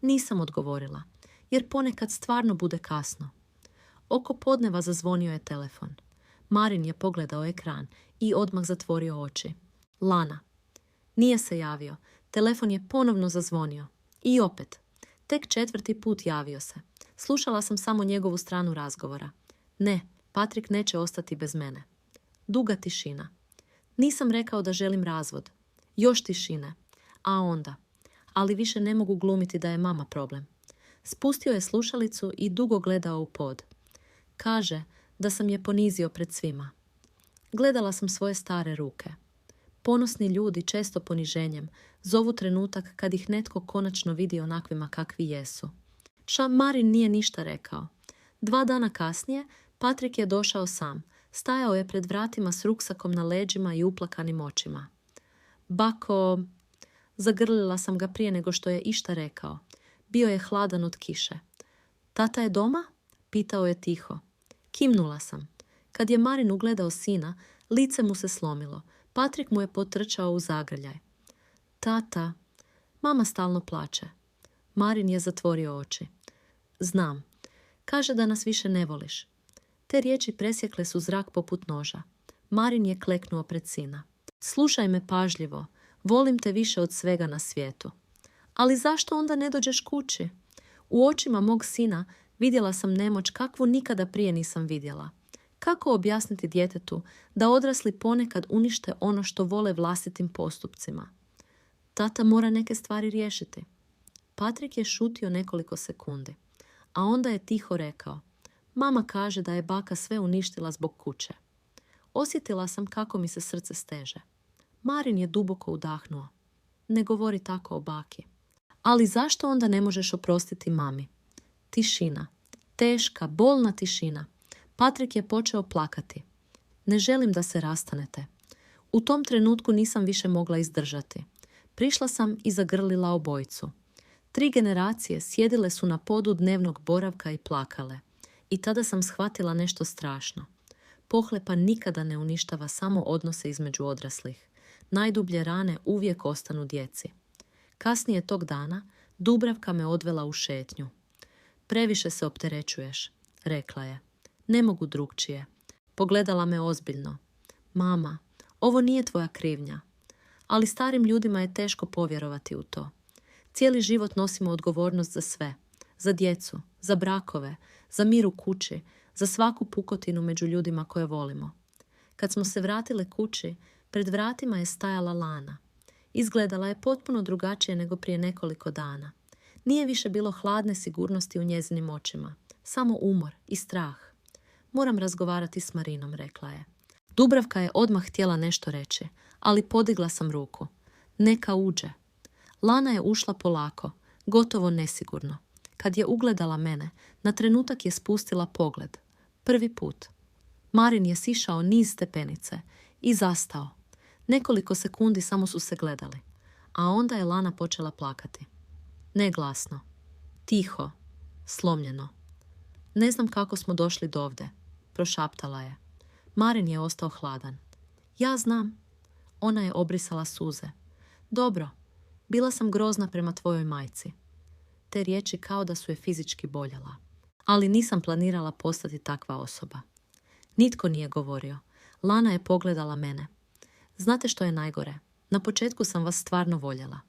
Nisam odgovorila, jer ponekad stvarno bude kasno. Oko podneva zazvonio je telefon. Marin je pogledao ekran i odmah zatvorio oči. Lana. Nije se javio. Telefon je ponovno zazvonio. I opet. Tek 4. put javio se. Slušala sam samo njegovu stranu razgovora. Ne, Patrik neće ostati bez mene. Duga tišina. Nisam rekao da želim razvod. Još tišine. A onda. Ali više ne mogu glumiti da je mama problem. Spustio je slušalicu i dugo gledao u pod. Kaže da sam je ponizio pred svima. Gledala sam svoje stare ruke. Ponosni ljudi često poniženjem zovu trenutak kad ih netko konačno vidi onakvima kakvi jesu. Marin nije ništa rekao. 2 dana kasnije Patrik je došao sam. Stajao je pred vratima s ruksakom na leđima i uplakanim očima. Bako, zagrlila sam ga prije nego što je išta rekao. Bio je hladan od kiše. Tata je doma? Pitao je tiho. Kimnula sam. Kad je Marin ugledao sina, lice mu se slomilo. Patrik mu je potrčao u zagrljaj. Tata, mama stalno plače. Marin je zatvorio oči. Znam. Kaže da nas više ne voliš. Te riječi presjekle su zrak poput noža. Marin je kleknuo pred sina. Slušaj me pažljivo. Volim te više od svega na svijetu. Ali zašto onda ne dođeš kući? U očima mog sina vidjela sam nemoć kakvu nikada prije nisam vidjela. Kako objasniti djetetu da odrasli ponekad unište ono što vole vlastitim postupcima? Tata mora neke stvari riješiti. Patrik je šutio nekoliko sekundi, a onda je tiho rekao. Mama kaže da je baka sve uništila zbog kuće. Osjetila sam kako mi se srce steže. Marin je duboko udahnuo. Ne govori tako o baki. Ali zašto onda ne možeš oprostiti mami? Tišina. Teška, bolna tišina. Patrik je počeo plakati. Ne želim da se rastanete. U tom trenutku nisam više mogla izdržati. Prišla sam i zagrlila obojicu. 3 generacije sjedile su na podu dnevnog boravka i plakale. I tada sam shvatila nešto strašno. Pohlepa nikada ne uništava samo odnose između odraslih. Najdublje rane uvijek ostanu djeci. Kasnije tog dana Dubravka me odvela u šetnju. Previše se opterećuješ, rekla je. Ne mogu drugčije. Pogledala me ozbiljno. Mama, ovo nije tvoja krivnja. Ali starim ljudima je teško povjerovati u to. Cijeli život nosimo odgovornost za sve. Za djecu, za brakove, za mir u kući, za svaku pukotinu među ljudima koje volimo. Kad smo se vratile kući, pred vratima je stajala Lana. Izgledala je potpuno drugačije nego prije nekoliko dana. Nije više bilo hladne sigurnosti u njezinim očima. Samo umor i strah. Moram razgovarati s Marinom, rekla je. Dubravka je odmah htjela nešto reći, ali podigla sam ruku. Neka uđe. Lana je ušla polako, gotovo nesigurno. Kad je ugledala mene, na trenutak je spustila pogled. Prvi put. Marin je sišao niz stepenice i zastao. Nekoliko sekundi samo su se gledali, a onda je Lana počela plakati. Ne glasno. Tiho. Slomljeno. Ne znam kako smo došli dovde, prošaptala je. Marin je ostao hladan. Ja znam. Ona je obrisala suze. Dobro, Bila sam grozna prema tvojoj majci. Te riječi kao da su je fizički boljela. Ali nisam planirala postati takva osoba. Nitko nije govorio. Lana je pogledala mene. Znate što je najgore? Na početku sam vas stvarno voljela.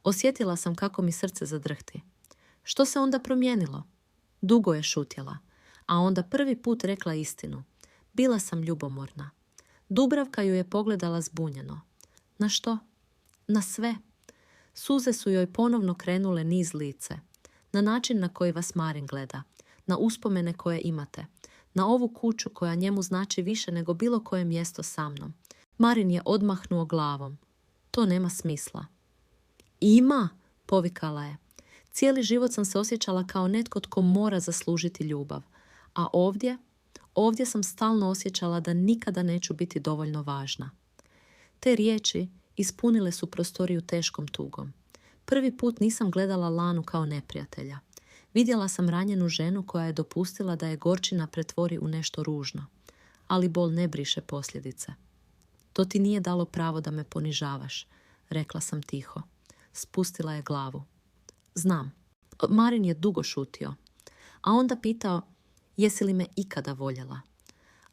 Osjetila sam kako mi srce zadrhti. Što se onda promijenilo? Dugo je šutjela, a onda prvi put rekla istinu. Bila sam ljubomorna. Dubravka ju je pogledala zbunjeno. Na što? Na sve. Suze su joj ponovno krenule niz lice. Na način na koji vas Marin gleda. Na uspomene koje imate. Na ovu kuću koja njemu znači više nego bilo koje mjesto sa mnom. Marin je odmahnuo glavom. To nema smisla. Ima, povikala je. Cijeli život sam se osjećala kao netko tko mora zaslužiti ljubav. A ovdje sam stalno osjećala da nikada neću biti dovoljno važna. Te riječi ispunile su prostoriju teškom tugom. Prvi put nisam gledala Lanu kao neprijatelja. Vidjela sam ranjenu ženu koja je dopustila da je gorčina pretvori u nešto ružno. Ali bol ne briše posljedice. To ti nije dalo pravo da me ponižavaš, rekla sam tiho. Spustila je glavu. Znam. Marin je dugo šutio. A onda pitao, jesi li me ikada voljela?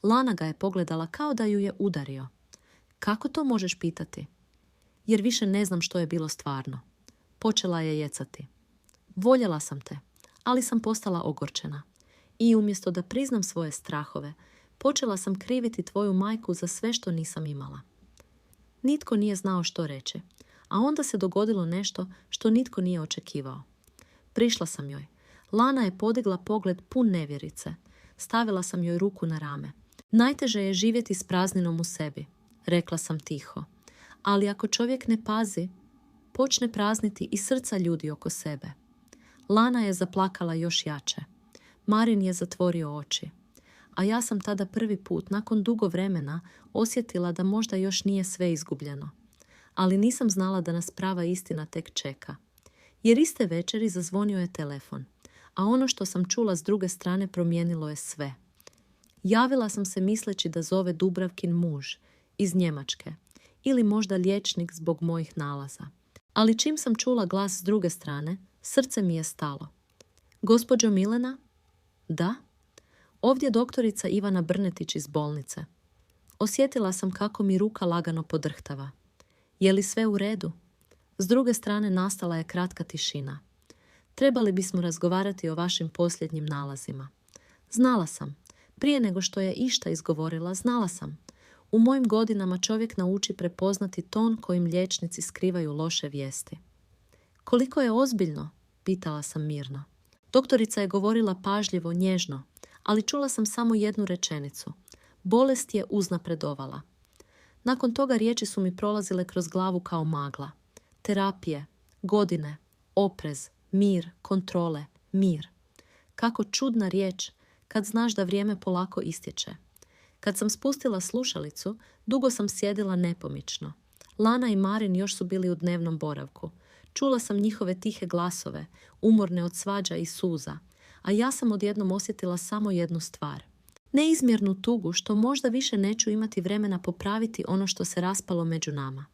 Lana ga je pogledala kao da ju je udario. Kako to možeš pitati? Jer više ne znam što je bilo stvarno. Počela je jecati. Voljela sam te, ali sam postala ogorčena. I umjesto da priznam svoje strahove, počela sam kriviti tvoju majku za sve što nisam imala. Nitko nije znao što reći, a onda se dogodilo nešto što nitko nije očekivao. Prišla sam joj. Lana je podigla pogled pun nevjerice. Stavila sam joj ruku na rame. Najteže je živjeti s prazninom u sebi, rekla sam tiho. Ali ako čovjek ne pazi, počne prazniti i srca ljudi oko sebe. Lana je zaplakala još jače. Marin je zatvorio oči. A ja sam tada prvi put, nakon dugo vremena, osjetila da možda još nije sve izgubljeno. Ali nisam znala da nas prava istina tek čeka. Jer iste večeri zazvonio je telefon, a ono što sam čula s druge strane promijenilo je sve. Javila sam se misleći da zove Dubravkin muž iz Njemačke ili možda liječnik zbog mojih nalaza. Ali čim sam čula glas s druge strane, srce mi je stalo. Gospođo Milena? Da? Ovdje doktorica Ivana Brnetić iz bolnice. Osjetila sam kako mi ruka lagano podrhtava. Je li sve u redu? S druge strane nastala je kratka tišina. Trebali bismo razgovarati o vašim posljednjim nalazima. Znala sam. Prije nego što je išta izgovorila, znala sam. U mojim godinama čovjek nauči prepoznati ton kojim liječnici skrivaju loše vijesti. Koliko je ozbiljno? Pitala sam mirno. Doktorica je govorila pažljivo, nježno, ali čula sam samo jednu rečenicu. Bolest je uznapredovala. Nakon toga riječi su mi prolazile kroz glavu kao magla. Terapije, godine, oprez, mir, kontrole, mir. Kako čudna riječ kad znaš da vrijeme polako istječe. Kad sam spustila slušalicu, dugo sam sjedila nepomično. Lana i Marin još su bili u dnevnom boravku. Čula sam njihove tihe glasove, umorne od svađa i suza, a ja sam odjednom osjetila samo jednu stvar. Neizmjernu tugu što možda više neću imati vremena popraviti ono što se raspalo među nama.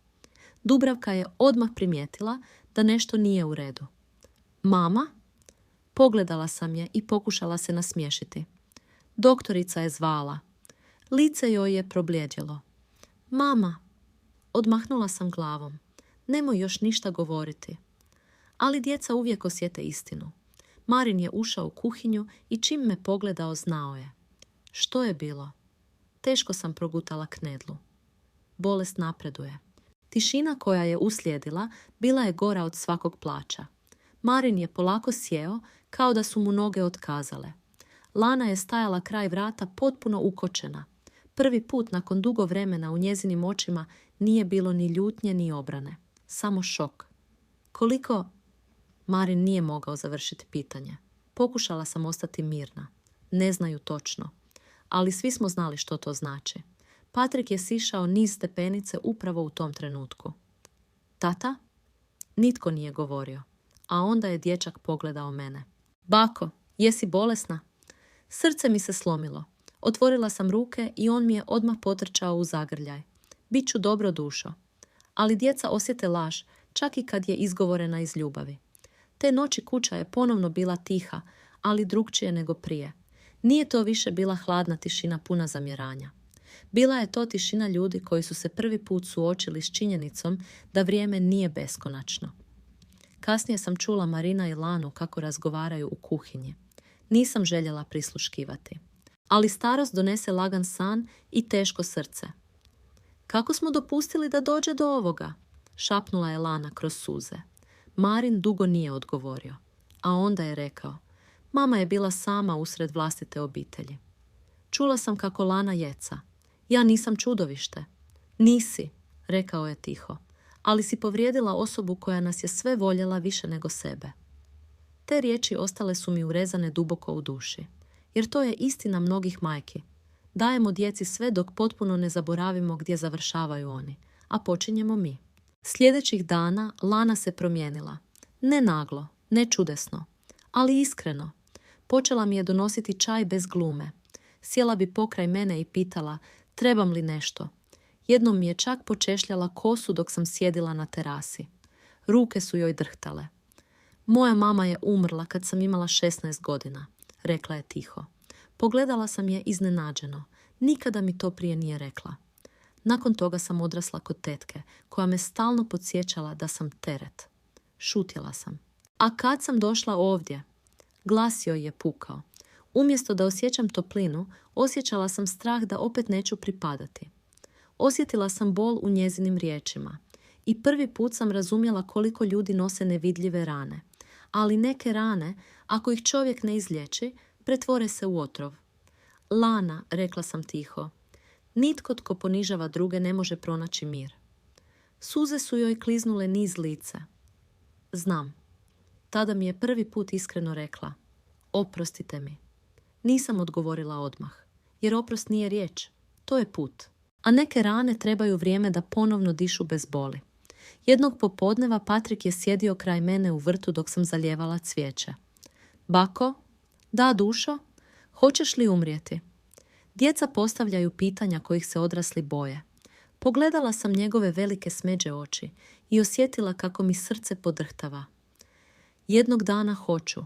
Dubravka je odmah primijetila da nešto nije u redu. Mama? Pogledala sam je i pokušala se nasmiješiti. Doktorica je zvala. Lice joj je probljeđelo. Mama! Odmahnula sam glavom. Nemoj još ništa govoriti. Ali djeca uvijek osjete istinu. Marin je ušao u kuhinju i čim me pogledao znao je. Što je bilo? Teško sam progutala knedlu. Bolest napreduje. Tišina koja je uslijedila bila je gora od svakog plača. Marin je polako sjeo kao da su mu noge otkazale. Lana je stajala kraj vrata potpuno ukočena. Prvi put nakon dugo vremena u njezinim očima nije bilo ni ljutnje ni obrane. Samo šok. Koliko? Marin nije mogao završiti pitanje. Pokušala sam ostati mirna. Ne znaju točno. Ali svi smo znali što to znači. Patrik je sišao niz stepenice upravo u tom trenutku. Tata? Nitko nije govorio. A onda je dječak pogledao mene. Bako, jesi bolesna? Srce mi se slomilo. Otvorila sam ruke i on mi je odmah potrčao u zagrljaj. Biću dobro dušo. Ali djeca osjete laž čak i kad je izgovorena iz ljubavi. Te noći kuća je ponovno bila tiha, ali drukčije nego prije. Nije to više bila hladna tišina puna zamjeranja. Bila je to tišina ljudi koji su se prvi put suočili s činjenicom da vrijeme nije beskonačno. Kasnije sam čula Marina i Lanu kako razgovaraju u kuhinji. Nisam željela prisluškivati. Ali starost donese lagan san i teško srce. Kako smo dopustili da dođe do ovoga? Šapnula je Lana kroz suze. Marin dugo nije odgovorio, a onda je rekao: mama je bila sama usred vlastite obitelji. Čula sam kako Lana jeca. Ja nisam čudovište. Nisi, rekao je tiho, ali si povrijedila osobu koja nas je sve voljela više nego sebe. Te riječi ostale su mi urezane duboko u duši, jer to je istina mnogih majki. Dajemo djeci sve dok potpuno ne zaboravimo gdje završavaju oni, a počinjemo mi. Sljedećih dana Lana se promijenila. Ne naglo, ne čudesno, ali iskreno. Počela mi je donositi čaj bez glume. Sjela bi pokraj mene i pitala: trebam li nešto? Jednom mi je čak počešljala kosu dok sam sjedila na terasi. Ruke su joj drhtale. Moja mama je umrla kad sam imala 16 godina, rekla je tiho. Pogledala sam je iznenađeno. Nikada mi to prije nije rekla. Nakon toga sam odrasla kod tetke, koja me stalno podsjećala da sam teret. Šutjela sam. A kad sam došla ovdje? Glas joj je pukao. Umjesto da osjećam toplinu, osjećala sam strah da opet neću pripadati. Osjetila sam bol u njezinim riječima. I prvi put sam razumjela koliko ljudi nose nevidljive rane. Ali neke rane, ako ih čovjek ne izliječi, pretvore se u otrov. Lana, rekla sam tiho, nitko tko ponižava druge ne može pronaći mir. Suze su joj kliznule niz lice. Znam. Tada mi je prvi put iskreno rekla: oprostite mi. Nisam odgovorila odmah, jer oprost nije riječ, to je put. A neke rane trebaju vrijeme da ponovno dišu bez boli. Jednog popodneva Patrik je sjedio kraj mene u vrtu dok sam zaljevala cvijeće. Bako? Da, dušo? Hoćeš li umrijeti? Djeca postavljaju pitanja kojih se odrasli boje. Pogledala sam njegove velike smeđe oči i osjetila kako mi srce podrhtava. Jednog dana hoću.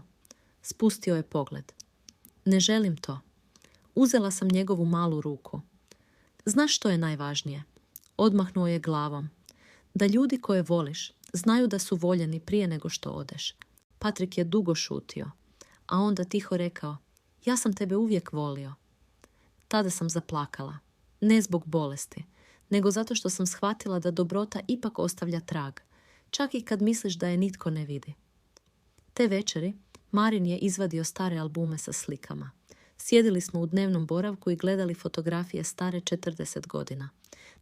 Spustio je pogled. Ne želim to. Uzela sam njegovu malu ruku. Znaš što je najvažnije? Odmahnuo je glavom. Da ljudi koje voliš znaju da su voljeni prije nego što odeš. Patrik je dugo šutio, a onda tiho rekao: ja sam tebe uvijek volio. Tada sam zaplakala. Ne zbog bolesti, nego zato što sam shvatila da dobrota ipak ostavlja trag, čak i kad misliš da je nitko ne vidi. Te večeri Marin je izvadio stare albume sa slikama. Sjedili smo u dnevnom boravku i gledali fotografije stare 40 godina.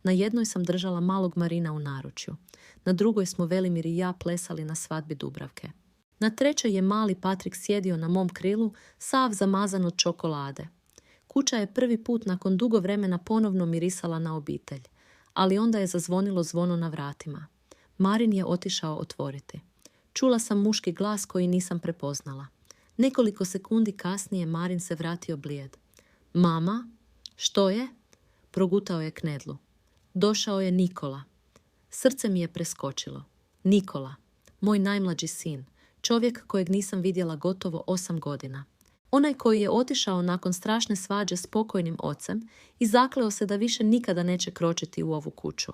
Na jednoj sam držala malog Marina u naručju. Na drugoj smo Velimir i ja plesali na svadbi Dubravke. Na trećoj je mali Patrik sjedio na mom krilu, sav zamazan od čokolade. Kuća je prvi put nakon dugo vremena ponovno mirisala na obitelj, ali onda je zazvonilo zvono na vratima. Marin je otišao otvoriti. Čula sam muški glas koji nisam prepoznala. Nekoliko sekundi kasnije Marin se vratio blijed. Mama? Što je? Progutao je knedlu. Došao je Nikola. Srce mi je preskočilo. Nikola, moj najmlađi sin, čovjek kojeg nisam vidjela gotovo 8 godina. Onaj koji je otišao nakon strašne svađe s pokojnim ocem i zakleo se da više nikada neće kročiti u ovu kuću.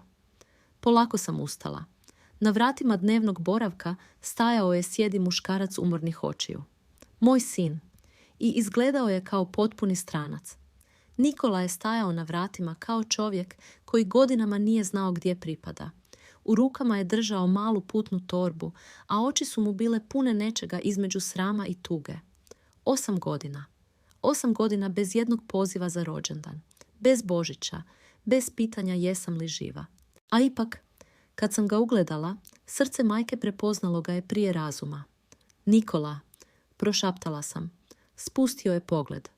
Polako sam ustala. Na vratima dnevnog boravka stajao je sjedi muškarac umornih očiju. Moj sin. I izgledao je kao potpuni stranac. Nikola je stajao na vratima kao čovjek koji godinama nije znao gdje pripada. U rukama je držao malu putnu torbu, a oči su mu bile pune nečega između srama i tuge. 8 godina. 8 godina bez jednog poziva za rođendan. Bez Božića. Bez pitanja jesam li živa. A ipak, kad sam ga ugledala, srce majke prepoznalo ga je prije razuma. Nikola, prošaptala sam. Spustio je pogled.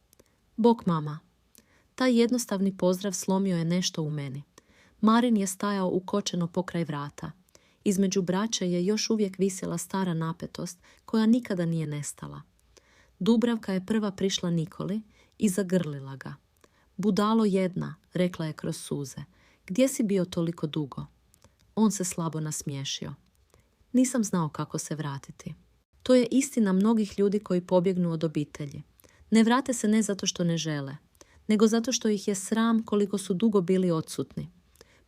Bok mama. Taj jednostavni pozdrav slomio je nešto u meni. Marin je stajao ukočeno pokraj vrata. Između braće je još uvijek visjela stara napetost koja nikada nije nestala. Dubravka je prva prišla Nikoli i zagrlila ga. Budalo jedna, rekla je kroz suze. Gdje si bio toliko dugo? On se slabo nasmiješio. Nisam znao kako se vratiti. To je istina mnogih ljudi koji pobjegnu od obitelji. Ne vrate se ne zato što ne žele, nego zato što ih je sram koliko su dugo bili odsutni.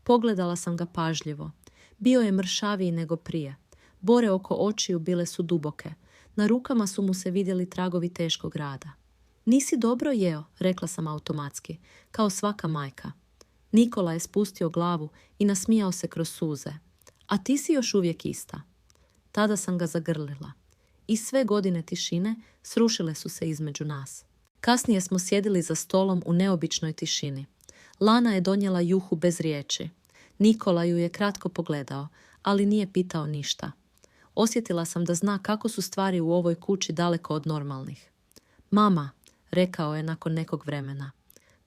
Pogledala sam ga pažljivo. Bio je mršaviji nego prije. Bore oko očiju bile su duboke. Na rukama su mu se vidjeli tragovi teškog rada. Nisi dobro jeo, rekla sam automatski, kao svaka majka. Nikola je spustio glavu i nasmijao se kroz suze. A ti si još uvijek ista. Tada sam ga zagrlila. I sve godine tišine srušile su se između nas. Kasnije smo sjedili za stolom u neobičnoj tišini. Lana je donijela juhu bez riječi. Nikola ju je kratko pogledao, ali nije pitao ništa. Osjetila sam da zna kako su stvari u ovoj kući daleko od normalnih. Mama, rekao je nakon nekog vremena.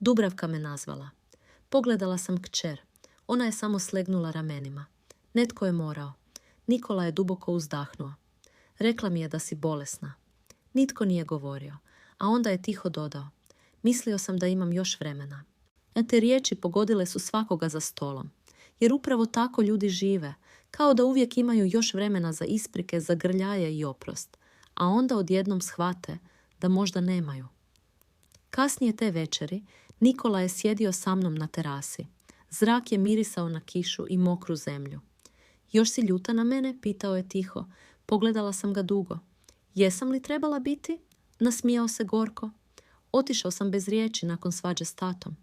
Dubravka me nazvala. Pogledala sam kćer. Ona je samo slegnula ramenima. Netko je morao. Nikola je duboko uzdahnuo. Rekla mi je da si bolesna. Nitko nije govorio, a onda je tiho dodao. Mislio sam da imam još vremena. Te riječi pogodile su svakoga za stolom. Jer upravo tako ljudi žive, kao da uvijek imaju još vremena za isprike, za grljaje i oprost, a onda odjednom shvate da možda nemaju. Kasnije te večeri Nikola je sjedio sa mnom na terasi. Zrak je mirisao na kišu i mokru zemlju. Još si ljuta na mene? Pitao je tiho. Pogledala sam ga dugo. Jesam li trebala biti? Nasmijao se gorko. Otišao sam bez riječi nakon svađe s tatom.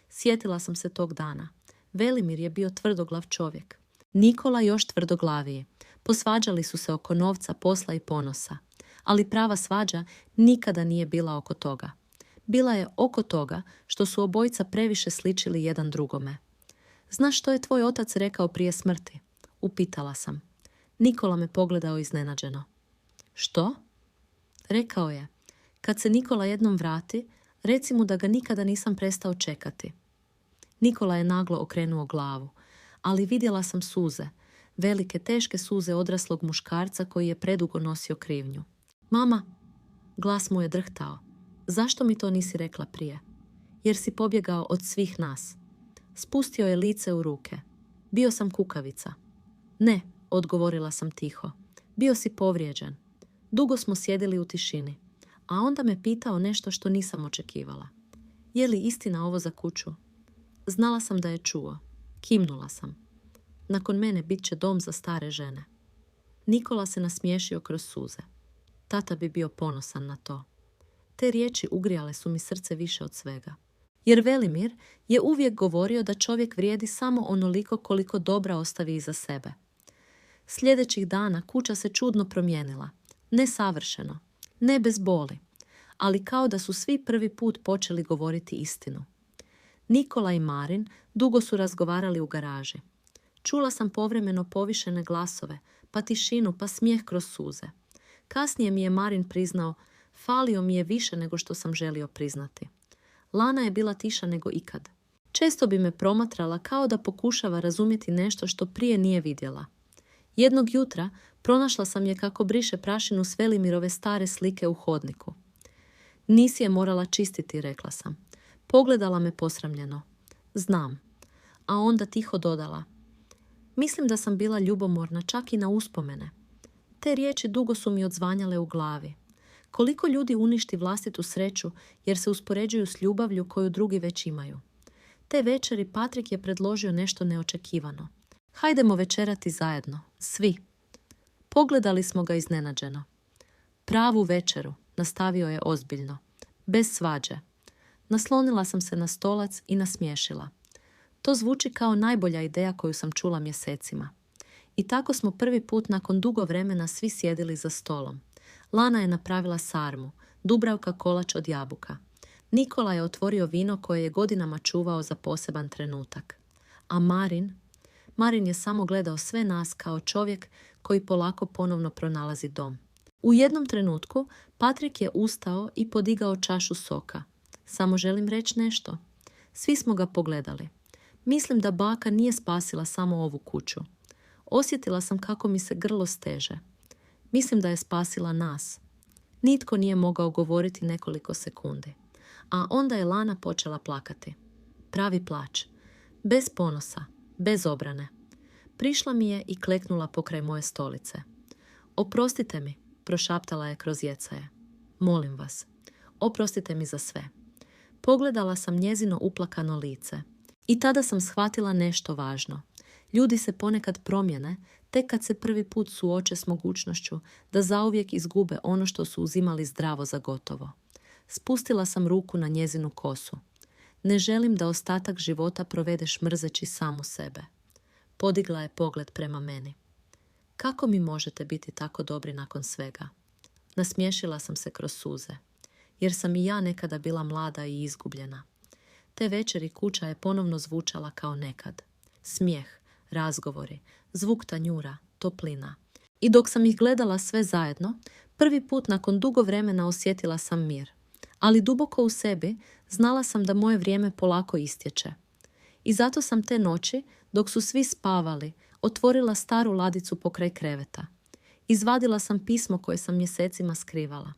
Sjetila sam se tog dana. Velimir je bio tvrdoglav čovjek. Nikola još tvrdoglaviji. Posvađali su se oko novca, posla i ponosa. Ali prava svađa nikada nije bila oko toga. Bila je oko toga što su obojica previše sličili jedan drugome. Znaš što je tvoj otac rekao prije smrti? Upitala sam. Nikola me pogledao iznenađeno. Što? Rekao je. Kad se Nikola jednom vrati, reci mu da ga nikada nisam prestao čekati. Nikola je naglo okrenuo glavu, ali vidjela sam suze, velike teške suze odraslog muškarca koji je predugo nosio krivnju. Mama, glas mu je drhtao. Zašto mi to nisi rekla prije? Jer si pobjegao od svih nas. Spustio je lice u ruke. Bio sam kukavica. Ne, odgovorila sam tiho. Bio si povrijeđen. Dugo smo sjedili u tišini, a onda me pitao nešto što nisam očekivala. Je li istina ovo za kuću? Znala sam da je čuo. Kimnula sam. Nakon mene bit će dom za stare žene. Nikola se nasmiješio kroz suze. Tata bi bio ponosan na to. Te riječi ugrijale su mi srce više od svega. Jer Velimir je uvijek govorio da čovjek vrijedi samo onoliko koliko dobra ostavi iza sebe. Sljedećih dana kuća se čudno promijenila. Ne savršeno, ne bez boli, ali kao da su svi prvi put počeli govoriti istinu. Nikola i Marin dugo su razgovarali u garaži. Čula sam povremeno povišene glasove, pa tišinu, pa smijeh kroz suze. Kasnije mi je Marin priznao, falio mi je više nego što sam želio priznati. Lana je bila tiša nego ikad. Često bi me promatrala kao da pokušava razumjeti nešto što prije nije vidjela. Jednog jutra pronašla sam je kako briše prašinu s Velimirove stare slike u hodniku. Nisi je morala čistiti, rekla sam. Pogledala me posramljeno. Znam. A onda tiho dodala. Mislim da sam bila ljubomorna čak i na uspomene. Te riječi dugo su mi odzvanjale u glavi. Koliko ljudi uništi vlastitu sreću jer se uspoređuju s ljubavlju koju drugi već imaju. Te večeri Patrik je predložio nešto neočekivano. Hajdemo večerati zajedno, svi. Pogledali smo ga iznenađeno. Pravu večeru, nastavio je ozbiljno. Bez svađe. Naslonila sam se na stolac i nasmiješila. To zvuči kao najbolja ideja koju sam čula mjesecima. I tako smo prvi put nakon dugo vremena svi sjedili za stolom. Lana je napravila sarmu, Dubravka kolač od jabuka. Nikola je otvorio vino koje je godinama čuvao za poseban trenutak. A Marin je samo gledao sve nas kao čovjek koji polako ponovno pronalazi dom. U jednom trenutku Patrik je ustao i podigao čašu soka. Samo želim reći nešto. Svi smo ga pogledali. Mislim da baka nije spasila samo ovu kuću. Osjetila sam kako mi se grlo steže. Mislim da je spasila nas. Nitko nije mogao govoriti nekoliko sekundi. A onda je Lana počela plakati. Pravi plač. Bez ponosa. Bez obrane. Prišla mi je i kleknula pokraj moje stolice. Oprostite mi, prošaptala je kroz jecaje. Molim vas, oprostite mi za sve. Pogledala sam njezino uplakano lice. I tada sam shvatila nešto važno. Ljudi se ponekad promijene tek kad se prvi put suoče s mogućnošću da zauvijek izgube ono što su uzimali zdravo za gotovo. Spustila sam ruku na njezinu kosu. Ne želim da ostatak života provedeš mrzeći samu sebe. Podigla je pogled prema meni. Kako mi možete biti tako dobri nakon svega? Nasmiješila sam se kroz suze, jer sam i ja nekada bila mlada i izgubljena. Te večeri kuća je ponovno zvučala kao nekad. Smijeh, razgovori, zvuk tanjura, toplina. I dok sam ih gledala sve zajedno, prvi put nakon dugo vremena osjetila sam mir. Ali duboko u sebi znala sam da moje vrijeme polako istječe. I zato sam te noći, dok su svi spavali, otvorila staru ladicu pokraj kreveta. Izvadila sam pismo koje sam mjesecima skrivala.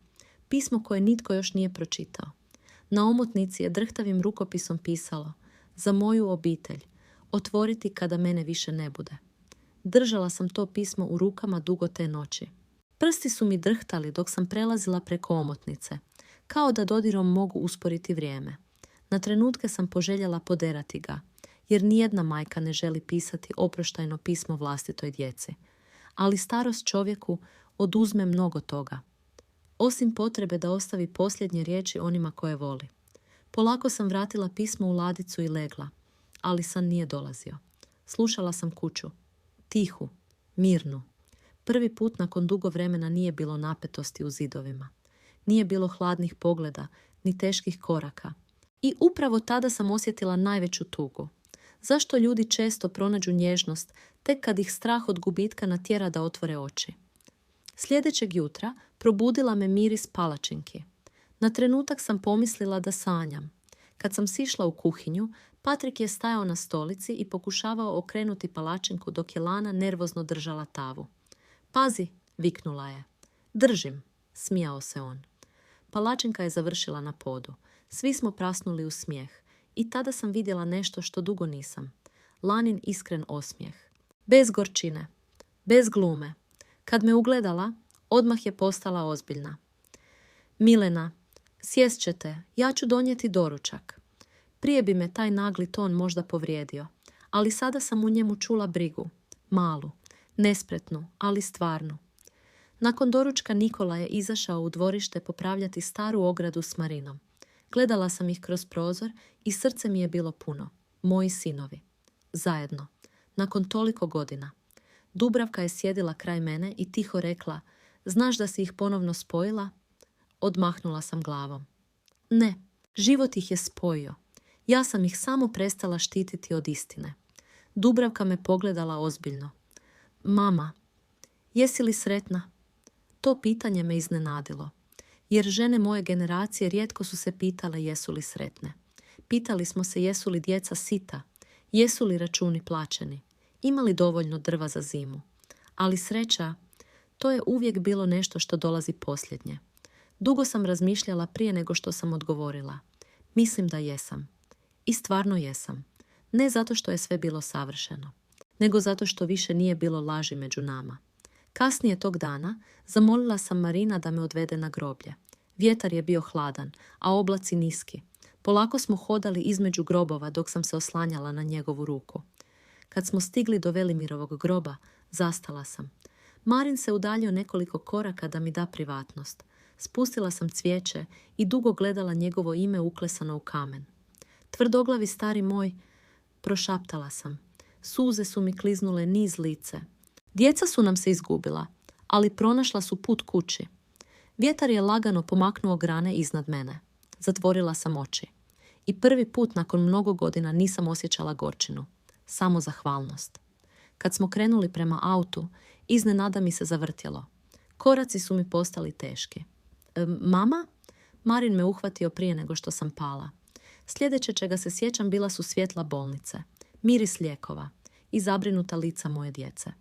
Pismo koje nitko još nije pročitao. Na omotnici je drhtavim rukopisom pisalo: za moju obitelj, otvoriti kada mene više ne bude. Držala sam to pismo u rukama dugo te noći. Prsti su mi drhtali dok sam prelazila preko omotnice, kao da dodirom mogu usporiti vrijeme. Na trenutke sam poželjela poderati ga, jer nijedna majka ne želi pisati oproštajno pismo vlastitoj djeci. Ali starost čovjeku oduzme mnogo toga. Osim potrebe da ostavi posljednje riječi onima koje voli. Polako sam vratila pismo u ladicu i legla, ali san nije dolazio. Slušala sam kuću. Tihu, mirnu. Prvi put nakon dugo vremena nije bilo napetosti u zidovima. Nije bilo hladnih pogleda, ni teških koraka. I upravo tada sam osjetila najveću tugu. Zašto ljudi često pronađu nježnost tek kad ih strah od gubitka natjera da otvore oči? Sljedećeg jutra probudila me miris palačinki. Na trenutak sam pomislila da sanjam. Kad sam sišla u kuhinju, Patrik je stajao na stolici i pokušavao okrenuti palačinku dok je Lana nervozno držala tavu. Pazi, viknula je. Držim, smijao se on. Palačinka je završila na podu. Svi smo prasnuli u smijeh. I tada sam vidjela nešto što dugo nisam. Lanin iskren osmijeh. Bez gorčine. Bez glume. Kad me ugledala, odmah je postala ozbiljna. Milena, sjest ćete, ja ću donijeti doručak. Prije bi me taj nagli ton možda povrijedio, ali sada sam u njemu čula brigu. Malu, nespretnu, ali stvarnu. Nakon doručka Nikola je izašao u dvorište popravljati staru ogradu s Marinom. Gledala sam ih kroz prozor i srce mi je bilo puno. Moji sinovi. Zajedno. Nakon toliko godina. Dubravka je sjedila kraj mene i tiho rekla: znaš da si ih ponovno spojila? Odmahnula sam glavom. Ne, život ih je spojio. Ja sam ih samo prestala štititi od istine. Dubravka me pogledala ozbiljno. Mama, jesi li sretna? To pitanje me iznenadilo. Jer žene moje generacije rijetko su se pitale jesu li sretne. Pitali smo se jesu li djeca sita, jesu li računi plaćeni, ima li dovoljno drva za zimu. Ali sreća, to je uvijek bilo nešto što dolazi posljednje. Dugo sam razmišljala prije nego što sam odgovorila. Mislim da jesam. I stvarno jesam. Ne zato što je sve bilo savršeno, nego zato što više nije bilo laži među nama. Kasnije tog dana zamolila sam Marina da me odvede na groblje. Vjetar je bio hladan, a oblaci niski. Polako smo hodali između grobova dok sam se oslanjala na njegovu ruku. Kad smo stigli do Velimirovog groba, zastala sam. Marin se udaljio nekoliko koraka da mi da privatnost. Spustila sam cvijeće i dugo gledala njegovo ime uklesano u kamen. Tvrdoglavi stari moj, prošaptala sam. Suze su mi kliznule niz lice. Djeca su nam se izgubila, ali pronašla su put kući. Vjetar je lagano pomaknuo grane iznad mene. Zatvorila sam oči. I prvi put nakon mnogo godina nisam osjećala gorčinu. Samo zahvalnost. Kad smo krenuli prema autu, iznenada mi se zavrtjelo. Koraci su mi postali teški. Mama? Marin me uhvatio prije nego što sam pala. Sljedeće čega se sjećam bila su svjetla bolnice, miris lijekova i zabrinuta lica moje djece.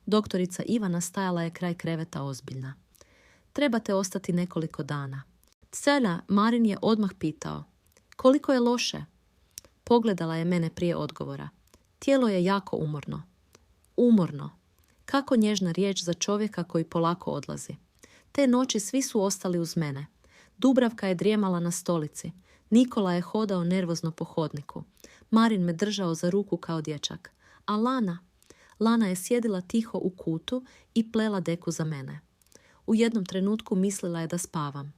Doktorica Ivana stajala je kraj kreveta ozbiljna. Trebate ostati nekoliko dana. Cela, Marin je odmah pitao. Koliko je loše? Pogledala je mene prije odgovora. Tijelo je jako umorno. Umorno. Kako nježna riječ za čovjeka koji polako odlazi. Te noći svi su ostali uz mene. Dubravka je drijemala na stolici. Nikola je hodao nervozno po hodniku. Marin me držao za ruku kao dječak. A Lana je sjedila tiho u kutu i plela deku za mene. U jednom trenutku mislila je da spavam.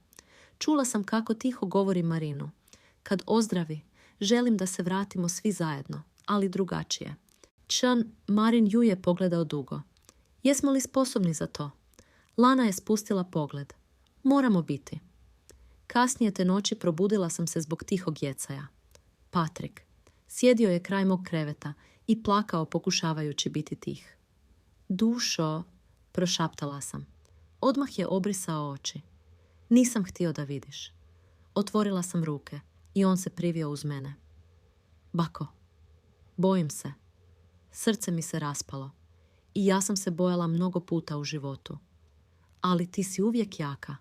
Čula sam kako tiho govori Marinu. Kad ozdravi, želim da se vratimo svi zajedno, ali drugačije. Marin ju je pogledao dugo. Jesmo li sposobni za to? Lana je spustila pogled. Moramo biti. Kasnije te noći probudila sam se zbog tihog jecaja. Patrik. Sjedio je kraj mog kreveta i plakao pokušavajući biti tih. Dušo, prošaptala sam. Odmah je obrisao oči. Nisam htio da vidiš. Otvorila sam ruke i on se privio uz mene. Bako, bojim se. Srce mi se raspalo i ja sam se bojala mnogo puta u životu. Ali ti si uvijek jaka.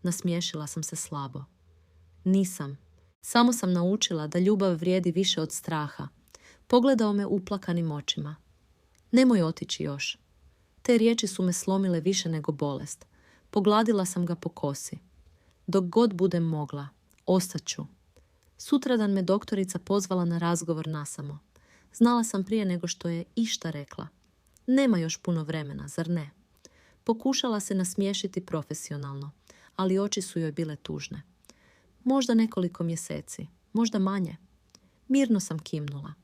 Nasmiješila sam se slabo. Nisam. Samo sam naučila da ljubav vrijedi više od straha. Pogledao me uplakanim očima. Nemoj otići još. Te riječi su me slomile više nego bolest. Pogladila sam ga po kosi. Dok god budem mogla, ostat ću. Sutradan me doktorica pozvala na razgovor nasamo. Znala sam prije nego što je išta rekla. Nema još puno vremena, zar ne? Pokušala se nasmiješiti profesionalno, ali oči su joj bile tužne. Možda nekoliko mjeseci, možda manje. Mirno sam kimnula.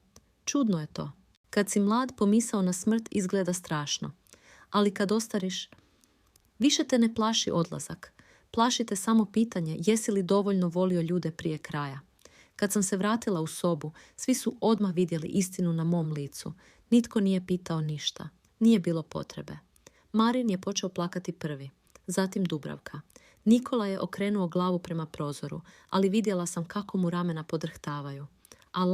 Čudno je to. Kad si mlad, pomisao na smrt izgleda strašno. Ali kad ostariš, više te ne plaši odlazak. Plaši te samo pitanje jesi li dovoljno volio ljude prije kraja. Kad sam se vratila u sobu, svi su odmah vidjeli istinu na mom licu. Nitko nije pitao ništa. Nije bilo potrebe. Marin je počeo plakati prvi, zatim Dubravka. Nikola je okrenuo glavu prema prozoru, ali vidjela sam kako mu ramena podrhtavaju. A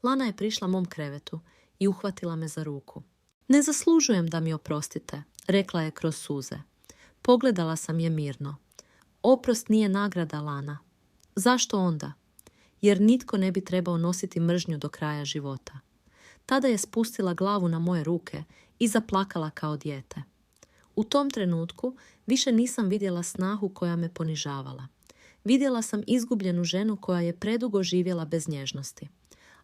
Lana je prišla mom krevetu i uhvatila me za ruku. Ne zaslužujem da mi oprostite, rekla je kroz suze. Pogledala sam je mirno. Oprost nije nagrada, Lana. Zašto onda? Jer nitko ne bi trebao nositi mržnju do kraja života. Tada je spustila glavu na moje ruke i zaplakala kao dijete. U tom trenutku više nisam vidjela snahu koja me ponižavala. Vidjela sam izgubljenu ženu koja je predugo živjela bez nježnosti.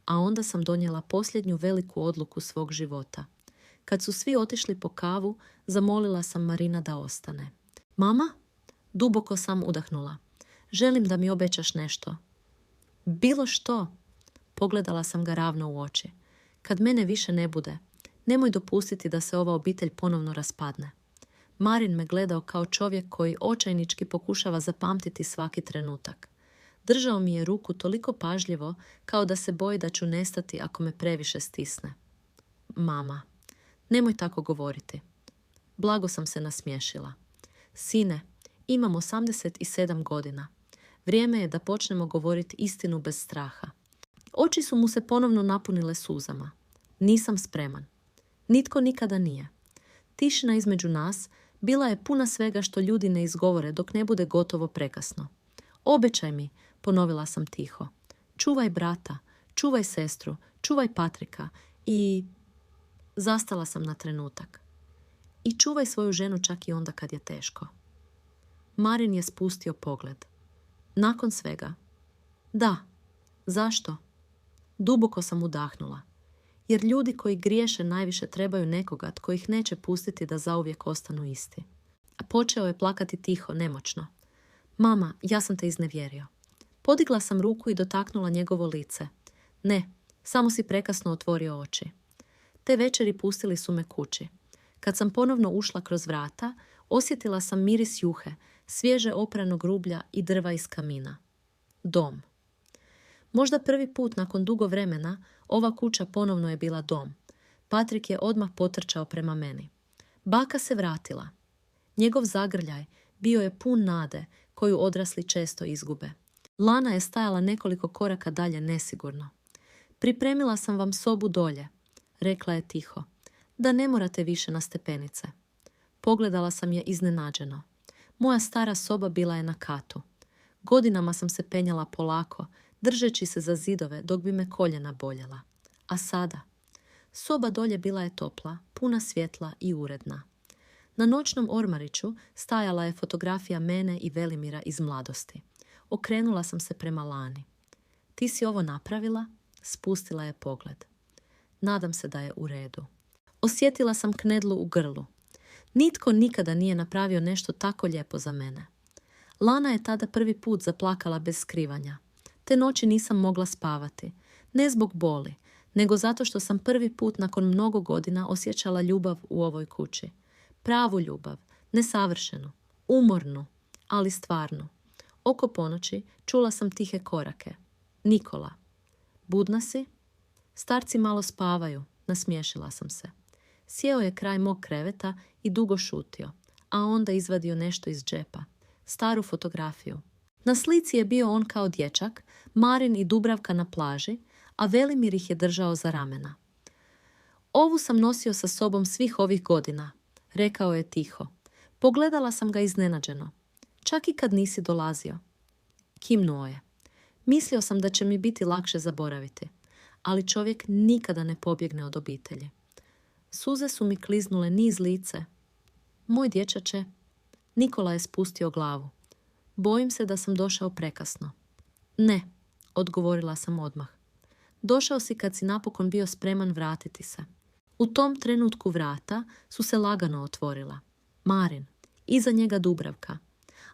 A onda sam donijela posljednju veliku odluku svog života. Kad su svi otišli po kavu, zamolila sam Marina da ostane. Mama? Duboko sam udahnula. Želim da mi obećaš nešto. Bilo što? Pogledala sam ga ravno u oči. Kad mene više ne bude, nemoj dopustiti da se ova obitelj ponovno raspadne. Marin me gledao kao čovjek koji očajnički pokušava zapamtiti svaki trenutak. Držao mi je ruku toliko pažljivo kao da se boji da ću nestati ako me previše stisne. Mama, nemoj tako govoriti. Blago sam se nasmiješila. Sine, imam 87 godina. Vrijeme je da počnemo govoriti istinu bez straha. Oči su mu se ponovno napunile suzama. Nisam spreman. Nitko nikada nije. Tišina između nas bila je puna svega što ljudi ne izgovore dok ne bude gotovo prekasno. Obećaj mi, ponovila sam tiho. Čuvaj brata, čuvaj sestru, čuvaj Patrika i... Zastala sam na trenutak. I čuvaj svoju ženu čak i onda kad je teško. Marin je spustio pogled. Nakon svega. Da. Zašto? Duboko sam udahnula. Jer ljudi koji griješe najviše trebaju nekoga tko ih neće pustiti da zauvijek ostanu isti. A počeo je plakati tiho, nemoćno. Mama, ja sam te iznevjerio. Podigla sam ruku i dotaknula njegovo lice. Ne, samo si prekasno otvorio oči. Te večeri pustili su me kući. Kad sam ponovno ušla kroz vrata, osjetila sam miris juhe, svježe opranog rublja i drva iz kamina. Dom. Možda prvi put nakon dugo vremena ova kuća ponovno je bila dom. Patrik je odmah potrčao prema meni. Baka se vratila. Njegov zagrljaj bio je pun nade koju odrasli često izgube. Lana je stajala nekoliko koraka dalje nesigurno. Pripremila sam vam sobu dolje, rekla je tiho, da ne morate više na stepenice. Pogledala sam je iznenađeno. Moja stara soba bila je na katu. Godinama sam se penjala polako, držeći se za zidove dok bi me koljena boljela. A sada? Soba dolje bila je topla, puna svjetla i uredna. Na noćnom ormariću stajala je fotografija mene i Velimira iz mladosti. Okrenula sam se prema Lani. Ti si ovo napravila? Spustila je pogled. Nadam se da je u redu. Osjetila sam knedlu u grlu. Nitko nikada nije napravio nešto tako lijepo za mene. Lana je tada prvi put zaplakala bez skrivanja. Te noći nisam mogla spavati. Ne zbog boli, nego zato što sam prvi put nakon mnogo godina osjećala ljubav u ovoj kući. Pravu ljubav, nesavršenu, umornu, ali stvarnu. Oko ponoći čula sam tihe korake. Nikola. Budna si? Starci malo spavaju, nasmiješila sam se. Sjeo je kraj mog kreveta i dugo šutio, a onda izvadio nešto iz džepa. Staru fotografiju. Na slici je bio on kao dječak, Marin i Dubravka na plaži, a Velimir ih je držao za ramena. Ovu sam nosio sa sobom svih ovih godina, rekao je tiho. Pogledala sam ga iznenađeno. Čak i kad nisi dolazio. Kimnuo je. Mislio sam da će mi biti lakše zaboraviti, ali čovjek nikada ne pobjegne od obitelji. Suze su mi kliznule niz lice. Moj dječače. Nikola je spustio glavu. Bojim se da sam došao prekasno. Ne, odgovorila sam odmah. Došao si kad si napokon bio spreman vratiti se. U tom trenutku vrata su se lagano otvorila. Marin, iza njega Dubravka,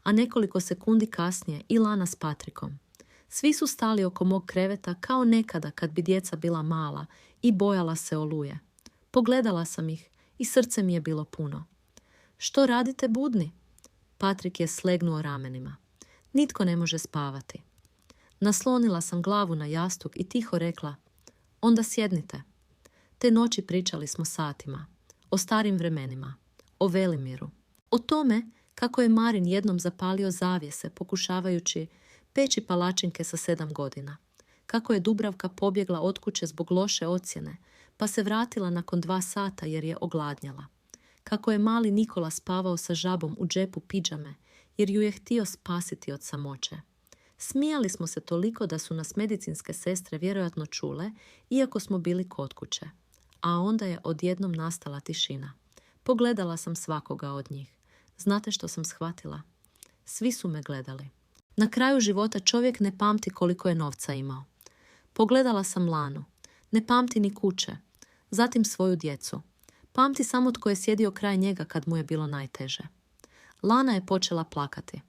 a nekoliko sekundi kasnije i Lana s Patrikom. Svi su stali oko mog kreveta kao nekada kad bi djeca bila mala i bojala se oluje. Pogledala sam ih i srce mi je bilo puno. Što radite budni? Patrik je slegnuo ramenima. Nitko ne može spavati. Naslonila sam glavu na jastuk i tiho rekla, onda sjednite. Te noći pričali smo satima. O starim vremenima. O Velimiru. O tome kako je Marin jednom zapalio zavjese pokušavajući peći palačinke sa 7 godina. Kako je Dubravka pobjegla od kuće zbog loše ocjene, pa se vratila nakon 2 sata jer je ogladnjala. Kako je mali Nikola spavao sa žabom u džepu pidžame jer ju je htio spasiti od samoće. Smijali smo se toliko da su nas medicinske sestre vjerojatno čule, iako smo bili kod kuće. A onda je odjednom nastala tišina. Pogledala sam svakoga od njih. Znate što sam shvatila? Svi su me gledali. Na kraju života čovjek ne pamti koliko je novca imao. Pogledala sam Lanu. Ne pamti ni kuće. Zatim svoju djecu. Pamti samo tko je sjedio kraj njega kad mu je bilo najteže. Lana je počela plakati.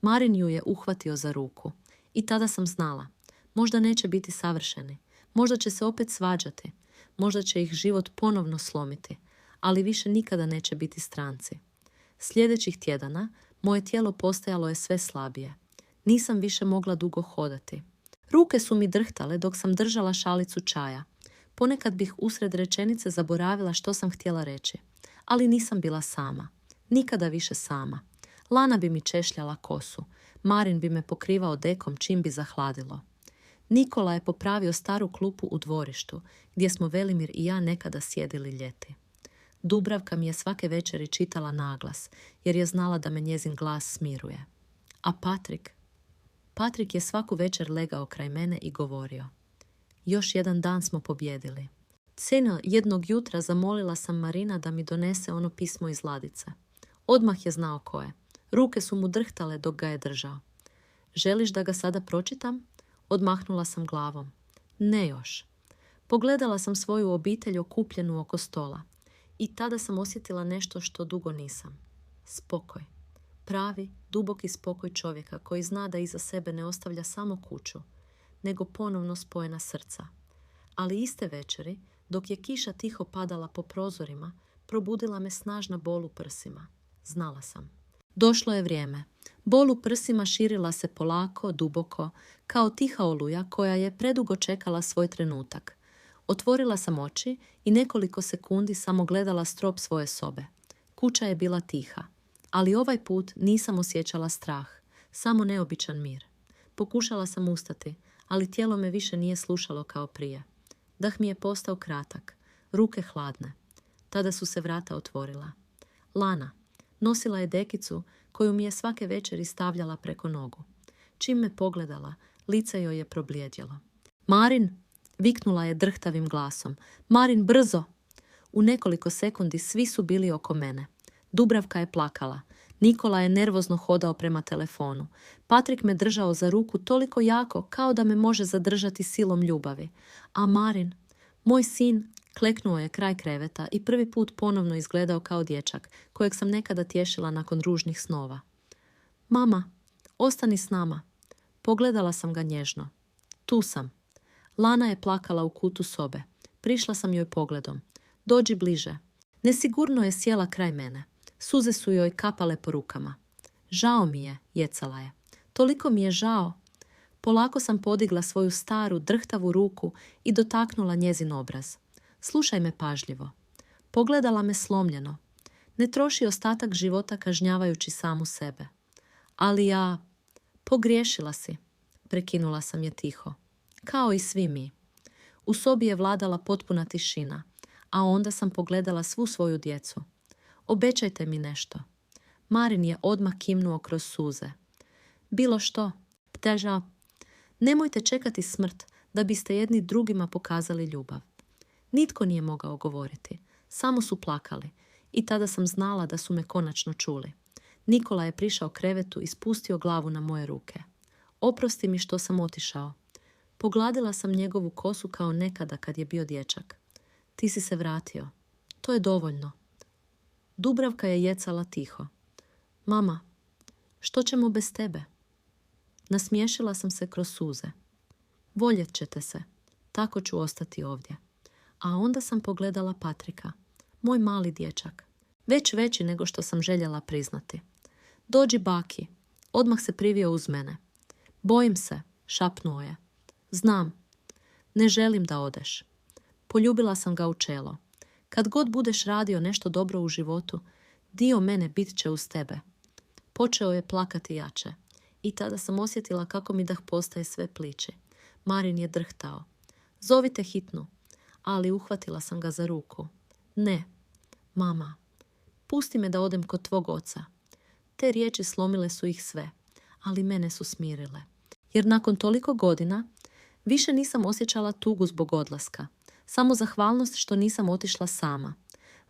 Marin ju je uhvatio za ruku. I tada sam znala. Možda neće biti savršeni. Možda će se opet svađati. Možda će ih život ponovno slomiti. Ali više nikada neće biti stranci. Sljedećih tjedana moje tijelo postajalo je sve slabije. Nisam više mogla dugo hodati. Ruke su mi drhtale dok sam držala šalicu čaja. Ponekad bih usred rečenice zaboravila što sam htjela reći. Ali nisam bila sama. Nikada više sama. Lana bi mi češljala kosu. Marin bi me pokrivao dekom čim bi zahladilo. Nikola je popravio staru klupu u dvorištu, gdje smo Velimir i ja nekada sjedili ljeti. Dubravka mi je svake večeri čitala naglas, jer je znala da me njezin glas smiruje. A Patrik je svaku večer legao kraj mene i govorio. Još jedan dan smo pobjedili. Jednog jutra zamolila sam Marina da mi donese ono pismo iz ladice. Odmah je znao ko je. Ruke su mu drhtale dok ga je držao. Želiš da ga sada pročitam? Odmahnula sam glavom. Ne još. Pogledala sam svoju obitelj okupljenu oko stola. I tada sam osjetila nešto što dugo nisam. Spokoj. Pravi, duboki spokoj čovjeka koji zna da iza sebe ne ostavlja samo kuću, nego ponovno spojena srca. Ali iste večeri, dok je kiša tiho padala po prozorima, probudila me snažna bol u prsima. Znala sam. Došlo je vrijeme. Bol u prsima širila se polako, duboko, kao tiha oluja koja je predugo čekala svoj trenutak. Otvorila sam oči i nekoliko sekundi samo gledala strop svoje sobe. Kuća je bila tiha, ali ovaj put nisam osjećala strah, samo neobičan mir. Pokušala sam ustati, ali tijelo me više nije slušalo kao prije. Dah mi je postao kratak, ruke hladne. Tada su se vrata otvorila. Lana nosila je dekicu koju mi je svake večeri stavljala preko nogu. Čim me pogledala, lice joj je probljedjelo. Marin, Viknula je drhtavim glasom. Marin, brzo! U nekoliko sekundi svi su bili oko mene. Dubravka je plakala. Nikola je nervozno hodao prema telefonu. Patrik me držao za ruku toliko jako kao da me može zadržati silom ljubavi. A Marin, moj sin, kleknuo je kraj kreveta i prvi put ponovno izgledao kao dječak kojeg sam nekada tješila nakon ružnih snova. Mama, ostani s nama. Pogledala sam ga nježno. Tu sam. Lana je plakala u kutu sobe. Prišla sam joj pogledom. Dođi bliže. Nesigurno je sjela kraj mene. Suze su joj kapale po rukama. Žao mi je, jecala je. Toliko mi je žao. Polako sam podigla svoju staru, drhtavu ruku i dotaknula njezin obraz. Slušaj me pažljivo. Pogledala me slomljeno. Ne troši ostatak života kažnjavajući samu sebe. Ali ja... Pogriješila si, prekinula sam je tiho. Kao i svi mi. U sobi je vladala potpuna tišina, a onda sam pogledala svu svoju djecu. Obećajte mi nešto. Marin je odmah kimnuo kroz suze. Bilo što, pteža. Nemojte čekati smrt da biste jedni drugima pokazali ljubav. Nitko nije mogao govoriti. Samo su plakali i tada sam znala da su me konačno čuli. Nikola je prišao krevetu i spustio glavu na moje ruke. Oprosti mi što sam otišao. Pogladila sam njegovu kosu kao nekada kad je bio dječak. Ti si se vratio. To je dovoljno. Dubravka je jecala tiho. Mama, što ćemo bez tebe? Nasmiješila sam se kroz suze. Voljet ćete se. Tako ću ostati ovdje. A onda sam pogledala Patrika. Moj mali dječak. Već veći nego što sam željela priznati. Dođi baki. Odmah se privio uz mene. Bojim se, šapnuo je. Znam. Ne želim da odeš. Poljubila sam ga u čelo. Kad god budeš radio nešto dobro u životu, dio mene bit će uz tebe. Počeo je plakati jače. I tada sam osjetila kako mi dah postaje sve plići. Marin je drhtao. Zovite hitnu. Ali uhvatila sam ga za ruku. Ne. Mama, pusti me da odem kod tvog oca. Te riječi slomile su ih sve, ali mene su smirile. Jer nakon toliko godina više nisam osjećala tugu zbog odlaska. Samo zahvalnost što nisam otišla sama.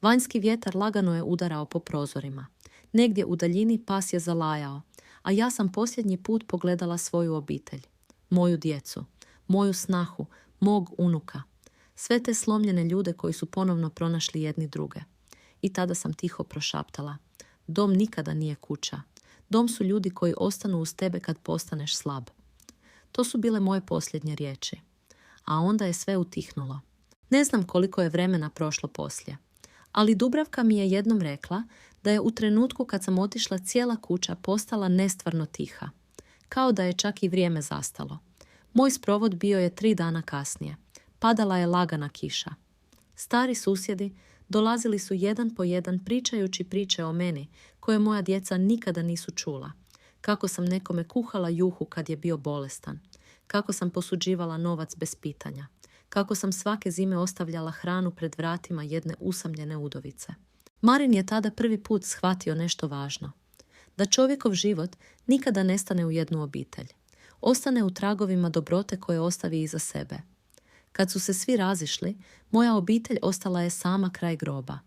Vanjski vjetar lagano je udarao po prozorima. Negdje u daljini pas je zalajao, a ja sam posljednji put pogledala svoju obitelj. Moju djecu, moju snahu, mog unuka. Sve te slomljene ljude koji su ponovno pronašli jedni druge. I tada sam tiho prošaptala. Dom nikada nije kuća. Dom su ljudi koji ostanu uz tebe kad postaneš slab. To su bile moje posljednje riječi. A onda je sve utihnulo. Ne znam koliko je vremena prošlo poslije. Ali Dubravka mi je jednom rekla da je u trenutku kad sam otišla cijela kuća postala nestvarno tiha. Kao da je čak i vrijeme zastalo. Moj sprovod bio je 3 dana kasnije. Padala je lagana kiša. Stari susjedi dolazili su jedan po jedan pričajući priče o meni koje moja djeca nikada nisu čula. Kako sam nekome kuhala juhu kad je bio bolestan. Kako sam posuđivala novac bez pitanja. Kako sam svake zime ostavljala hranu pred vratima jedne usamljene udovice. Marin je tada prvi put shvatio nešto važno. Da čovjekov život nikada ne stane u jednu obitelj. Ostane u tragovima dobrote koje ostavi iza sebe. Kad su se svi razišli, moja obitelj ostala je sama kraj groba.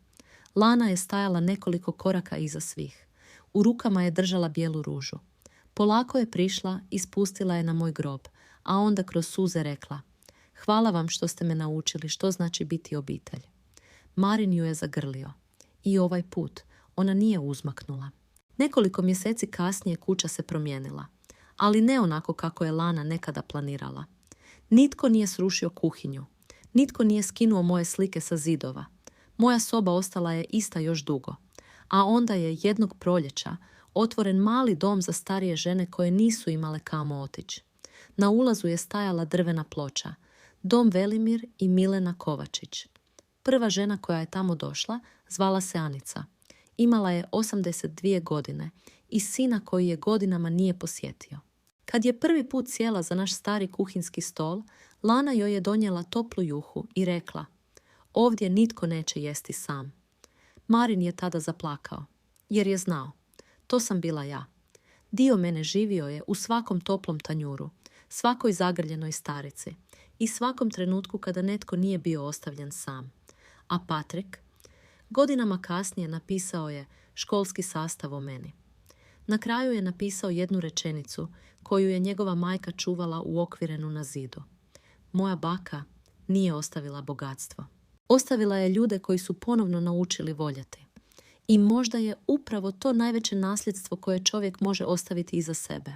Lana je stajala nekoliko koraka iza svih. U rukama je držala bijelu ružu. Polako je prišla i spustila je na moj grob, a onda kroz suze rekla: Hvala vam što ste me naučili što znači biti obitelj. Marin ju je zagrlio. I ovaj put ona nije uzmaknula. Nekoliko mjeseci kasnije kuća se promijenila, ali ne onako kako je Lana nekada planirala. Nitko nije srušio kuhinju. Nitko nije skinuo moje slike sa zidova. Moja soba ostala je ista još dugo. A onda je jednog proljeća otvoren mali dom za starije žene koje nisu imale kamo otići. Na ulazu je stajala drvena ploča. Dom Velimir i Milena Kovačić. Prva žena koja je tamo došla zvala se Anica. Imala je 82 godine i sina koji je godinama nije posjetio. Kad je prvi put sjela za naš stari kuhinski stol, Lana joj je donijela toplu juhu i rekla: Ovdje nitko neće jesti sam. Marin je tada zaplakao, jer je znao. To sam bila ja. Dio mene živio je u svakom toplom tanjuru, svakoj zagrljenoj starici. i svakom trenutku kada netko nije bio ostavljen sam. A Patrick? Godinama kasnije napisao je školski sastav o meni. Na kraju je napisao jednu rečenicu koju je njegova majka čuvala uokvirenu na zidu. Moja baka nije ostavila bogatstvo. Ostavila je ljude koji su ponovno naučili voljeti. I možda je upravo to najveće nasljedstvo koje čovjek može ostaviti iza sebe.